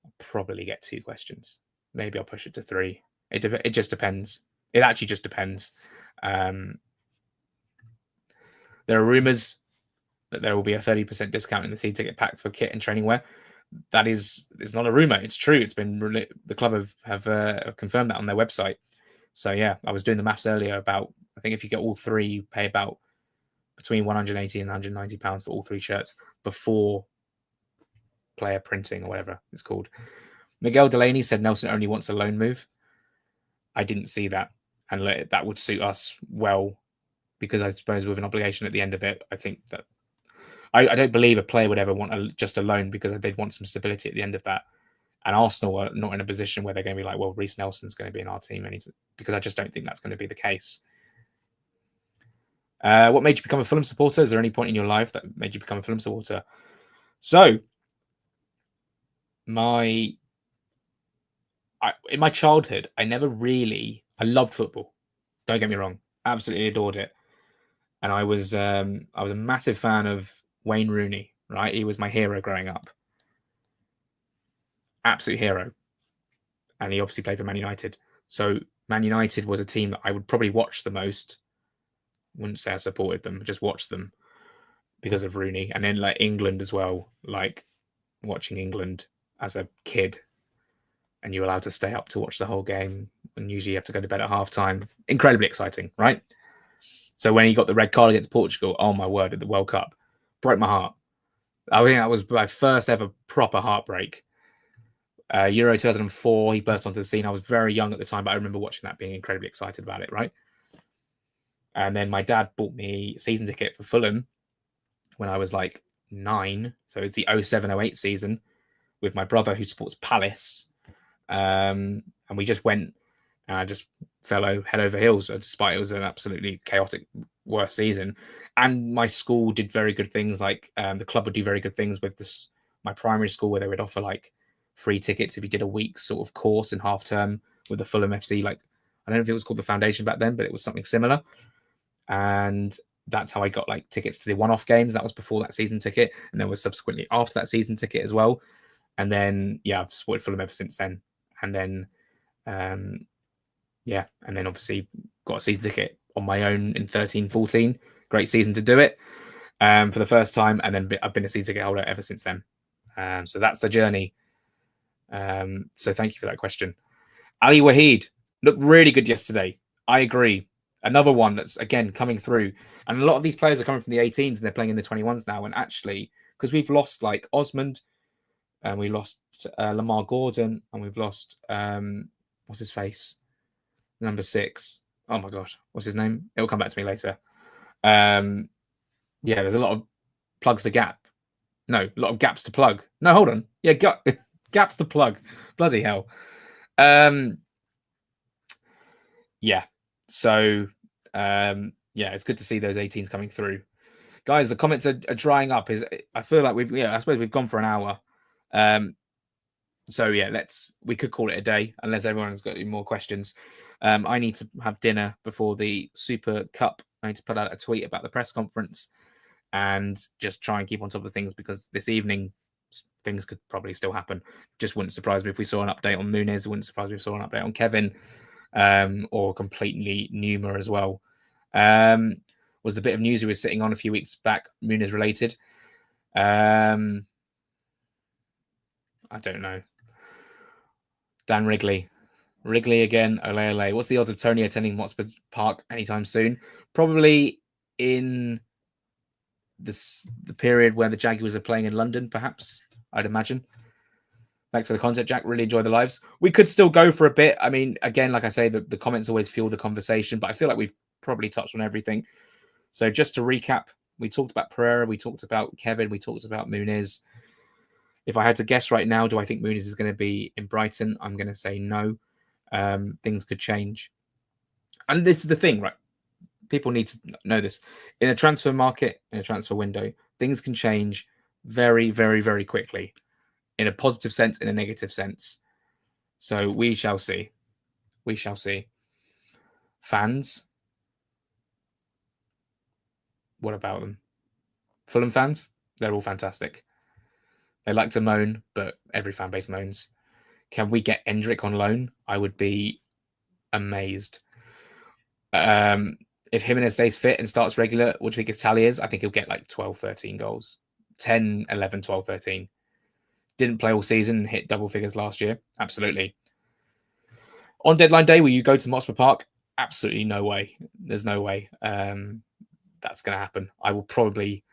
[SPEAKER 1] I'll probably get 2 questions. Maybe I'll push it to 3. It just depends. It actually just depends. There are rumours that there will be a 30% discount in the season ticket pack for kit and training wear. It's not a rumor. It's true. It's been the club have confirmed that on their website. So yeah, I was doing the maths earlier about, I think if you get all 3, you pay about between 180 and 190 pounds for all 3 shirts before player printing or whatever it's called. Miguel Delaney said Nelson only wants a loan move. I didn't see that, and that would suit us well because I suppose with an obligation at the end of it, I think that I don't believe a player would ever want just a loan because they'd want some stability at the end of that. And Arsenal are not in a position where they're going to be like, well, Reece Nelson's going to be in our team, because I just don't think that's going to be the case. What made you become a Fulham supporter? Is there any point in your life that made you become a Fulham supporter? So, in my childhood, I loved football. Don't get me wrong, absolutely adored it, and I was a massive fan of Wayne Rooney. Right, he was my hero growing up, absolute hero, and he obviously played for Man United. So Man United was a team that I would probably watch the most. Wouldn't say I supported them, just watched them. because of Rooney, and then like England as well, like watching England as a kid, and you're allowed to stay up to watch the whole game, and usually you have to go to bed at half time. Incredibly exciting, right? So when he got the red card against Portugal, oh my word, at the World Cup, broke my heart. I think that was my first ever proper heartbreak. Euro 2004, he burst onto the scene. I was very young at the time, but I remember watching that, being incredibly excited about it, right? And then my dad bought me a season ticket for Fulham when I was like 9. So it's the 07-08 season with my brother who supports Palace. And we just went, and I just fell head over heels, despite it was an absolutely chaotic, worst season. And my school did very good things, like the club would do very good things with this, my primary school, where they would offer like free tickets if you did a week's sort of course in half term with the Fulham FC. Like, I don't know if it was called the Foundation back then, but it was something similar. And that's how I got like tickets to the one-off games. That was before that season ticket, and then was subsequently after that season ticket as well. And then I've supported Fulham ever since then. And then and then obviously got a season ticket on my own in 13-14. Great season to do it for the first time, and then I've been a season ticket holder ever since then. So that's the journey. So thank you for that question. Ali Waheed looked really good yesterday. I agree. Another one that's, again, coming through. And a lot of these players are coming from the 18s and they're playing in the 21s now. And actually, because we've lost like Osmond, and we lost Lamar Gordon, and we've lost, what's his face? Number 6. Oh my gosh, what's his name? It'll come back to me later. There's a lot of plugs to gap. No, a lot of gaps to plug. No, hold on. Yeah, gaps to plug. Bloody hell. So, it's good to see those 18s coming through. Guys, the comments are drying up. I feel like I suppose we've gone for an hour. We could call it a day, unless everyone's got any more questions. I need to have dinner before the Super Cup. I need to put out a tweet about the press conference and just try and keep on top of things, because this evening things could probably still happen. Just wouldn't surprise me if we saw an update on Muniz. It wouldn't surprise me if we saw an update on Kevin, or completely Numa as well. Was the bit of news he was sitting on a few weeks back Muniz related? I don't know. Dan Wrigley again. Ole. What's the odds of Tony attending Motspur Park anytime soon? Probably in the period where the Jaguars are playing in London, perhaps, I'd imagine. Thanks for the content, Jack. Really enjoy the lives. We could still go for a bit. I mean, again, like I say, the comments always fuel the conversation, but I feel like we've probably touched on everything. So just to recap, we talked about Pereira, we talked about Kevin, we talked about Muniz. If I had to guess right now, do I think Muniz is going to be in Brighton? I'm going to say no. Things could change. And this is the thing, right? People need to know this. In a transfer market, in a transfer window, things can change very, very, very quickly, in a positive sense, in a negative sense. So we shall see. We shall see. Fans, what about them? Fulham fans, they're all fantastic. They like to moan, but every fan base moans. Can we get Endrick on loan? I would be amazed. If Jimenez stays fit and starts regular, what do you think his tally is? I think he'll get like 12, 13 goals. 10, 11, 12, 13. Didn't play all season and hit double figures last year. Absolutely. On deadline day, will you go to Motspur Park? Absolutely no way. There's no way that's going to happen. I will probably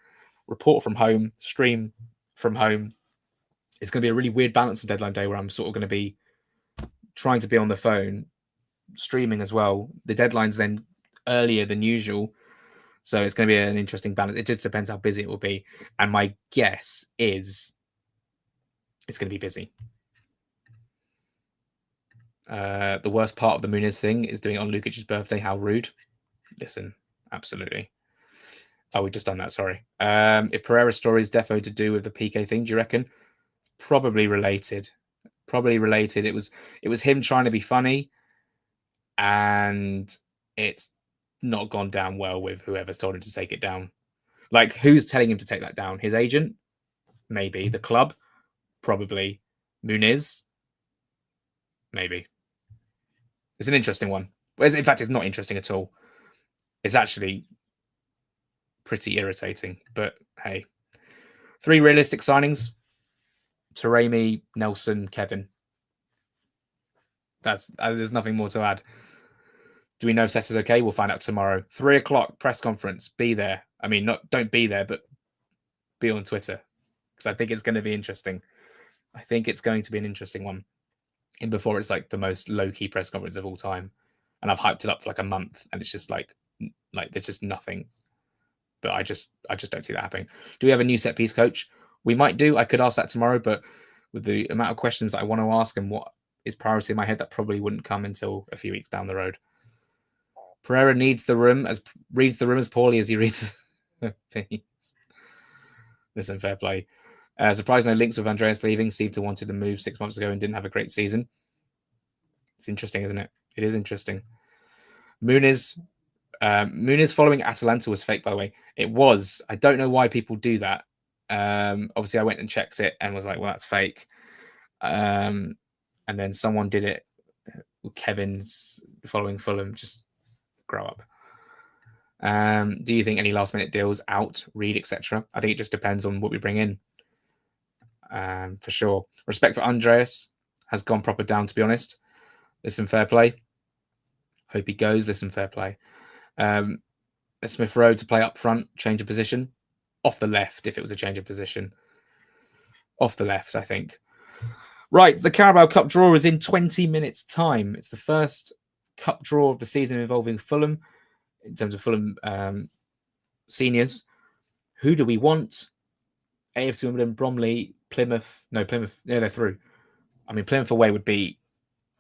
[SPEAKER 1] report from home, stream from home. It's going to be a really weird balance of deadline day, where I'm sort of going to be trying to be on the phone, streaming as well. The deadline's then earlier than usual, so it's going to be an interesting balance. It just depends how busy it will be, and my guess is it's going to be busy. The worst part of the Muniz thing is doing it on Lukic's birthday. How rude. Listen, absolutely. Oh, we've just done that, sorry. If Pereira's story is defo to do with the PK thing, do you reckon? Probably related. It was him trying to be funny, and it's not gone down well with whoever's told him to take it down. Like, who's telling him to take that down? His agent? Maybe. The club? Probably. Muniz? Maybe. It's an interesting one. In fact, it's not interesting at all. It's actually pretty irritating. But hey, 3 realistic signings: Taremi, Nelson, Kevin. There's nothing more to add. Do we know if Sessa's okay? We'll find out tomorrow. 3:00 press conference. Be there. I mean, don't be there, but be on Twitter, because I think it's going to be interesting. I think it's going to be an interesting one. And before it's like the most low-key press conference of all time, and I've hyped it up for like a month, and it's just like there's just nothing. But I just don't see that happening. Do we have a new set piece coach? We might do. I could ask that tomorrow, but with the amount of questions that I want to ask and what is priority in my head, that probably wouldn't come until a few weeks down the road. Pereira reads the room as poorly as he reads. Listen, fair play. Surprised no links with Andreas leaving. Seemed to wanted to move 6 months ago and didn't have a great season. It's interesting, isn't it? It is interesting. Muniz following Atalanta was fake, by the way. It was. I don't know why people do that. Obviously, I went and checked it and was like, well, that's fake. And then someone did it. Kevin's following Fulham. Just grow up. Do you think any last-minute deals out, Reed, etc.? I think it just depends on what we bring in. For sure. Respect for Andreas has gone proper down, to be honest. Listen, fair play. Hope he goes. Listen, fair play. Smith Rowe to play up front, change of position. Off the left, if it was a change of position. Off the left, I think. Right, the Carabao Cup draw is in 20 minutes' time. It's the first cup draw of the season involving Fulham, in terms of Fulham seniors. Who do we want? AFC Wimbledon, Bromley, Plymouth. No, they're through. I mean, Plymouth away would be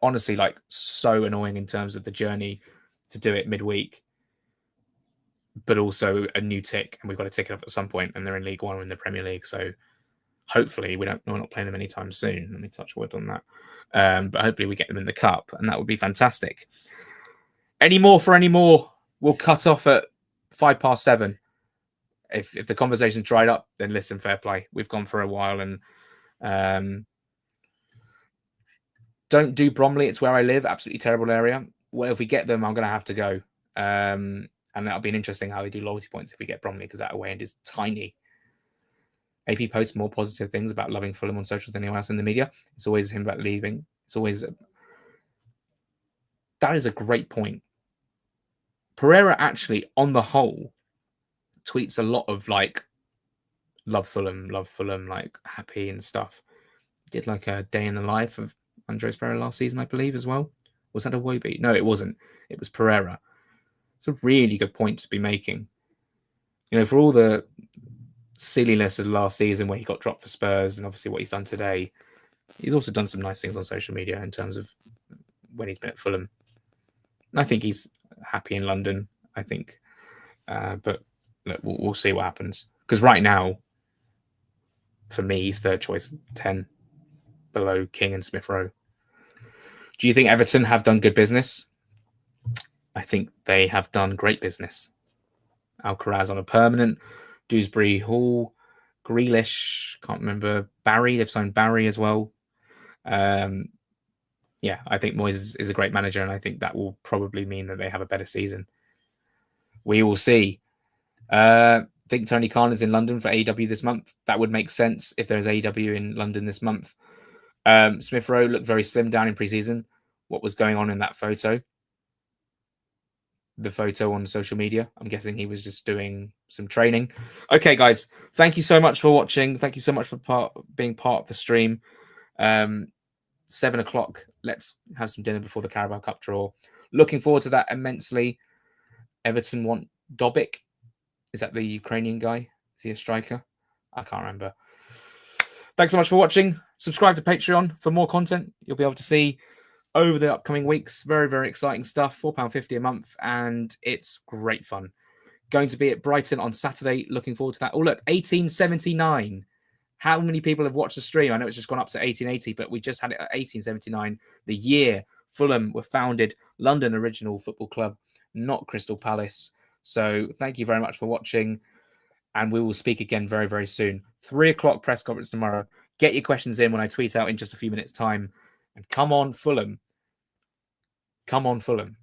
[SPEAKER 1] honestly like so annoying in terms of the journey to do it midweek, but also a new tick, and we've got to tick it off at some point, and they're in League One or in the Premier League, so hopefully we're not playing them anytime soon. Let me touch wood on that. But hopefully we get them in the cup, and that would be fantastic. Any more? We'll cut off at 7:05. If the conversation's dried up, then listen, fair play. We've gone for a while, and don't do Bromley. It's where I live. Absolutely terrible area. Well, if we get them, I'm going to have to go. And that'll be interesting how they do loyalty points if we get Bromley, because that away end is tiny. AP posts more positive things about loving Fulham on socials than anyone else in the media. It's always him about leaving. It's always... That is a great point. Pereira actually, on the whole, tweets a lot of like, love Fulham, like happy and stuff. He did like a day in the life of Andres Pereira last season, I believe, as well. Was that a Wobie? No, it wasn't. It was Pereira. It's a really good point to be making. You know, for all the silliness of last season where he got dropped for Spurs and obviously what he's done today, he's also done some nice things on social media in terms of when he's been at Fulham. I think he's happy in London, I think. But look, we'll see what happens. Because right now, for me, he's third choice, 10 below King and Smith Rowe. Do you think Everton have done good business? I think they have done great business. Alcaraz on a permanent, Dewsbury Hall, Grealish, can't remember, Barry, they've signed Barry as well. Yeah, I think Moyes is a great manager, and I think that will probably mean that they have a better season. We will see. I think Tony Khan is in London for AEW this month. That would make sense if there's AEW in London this month. Smith Rowe looked very slim down in pre-season. What was going on in that photo? The photo on social media. I'm guessing he was just doing some training. Okay, guys, thank you so much for watching. Thank you so much for being part of the stream. 7:00. Let's have some dinner before the Carabao Cup draw. Looking forward to that immensely. Everton want Dobic. Is that the Ukrainian guy? Is he a striker? I can't remember. Thanks so much for watching. Subscribe to Patreon for more content. You'll be able to see over the upcoming weeks. Very, very exciting stuff. £4.50 a month, and it's great fun. Going to be at Brighton on Saturday. Looking forward to that. Oh, look, 1879. How many people have watched the stream? I know it's just gone up to 1880, but we just had it at 1879, the year Fulham were founded. London original football club, not Crystal Palace. So thank you very much for watching, and we will speak again very, very soon. 3:00 press conference tomorrow. Get your questions in when I tweet out in just a few minutes' time. And come on, Fulham. Come on, Fulham.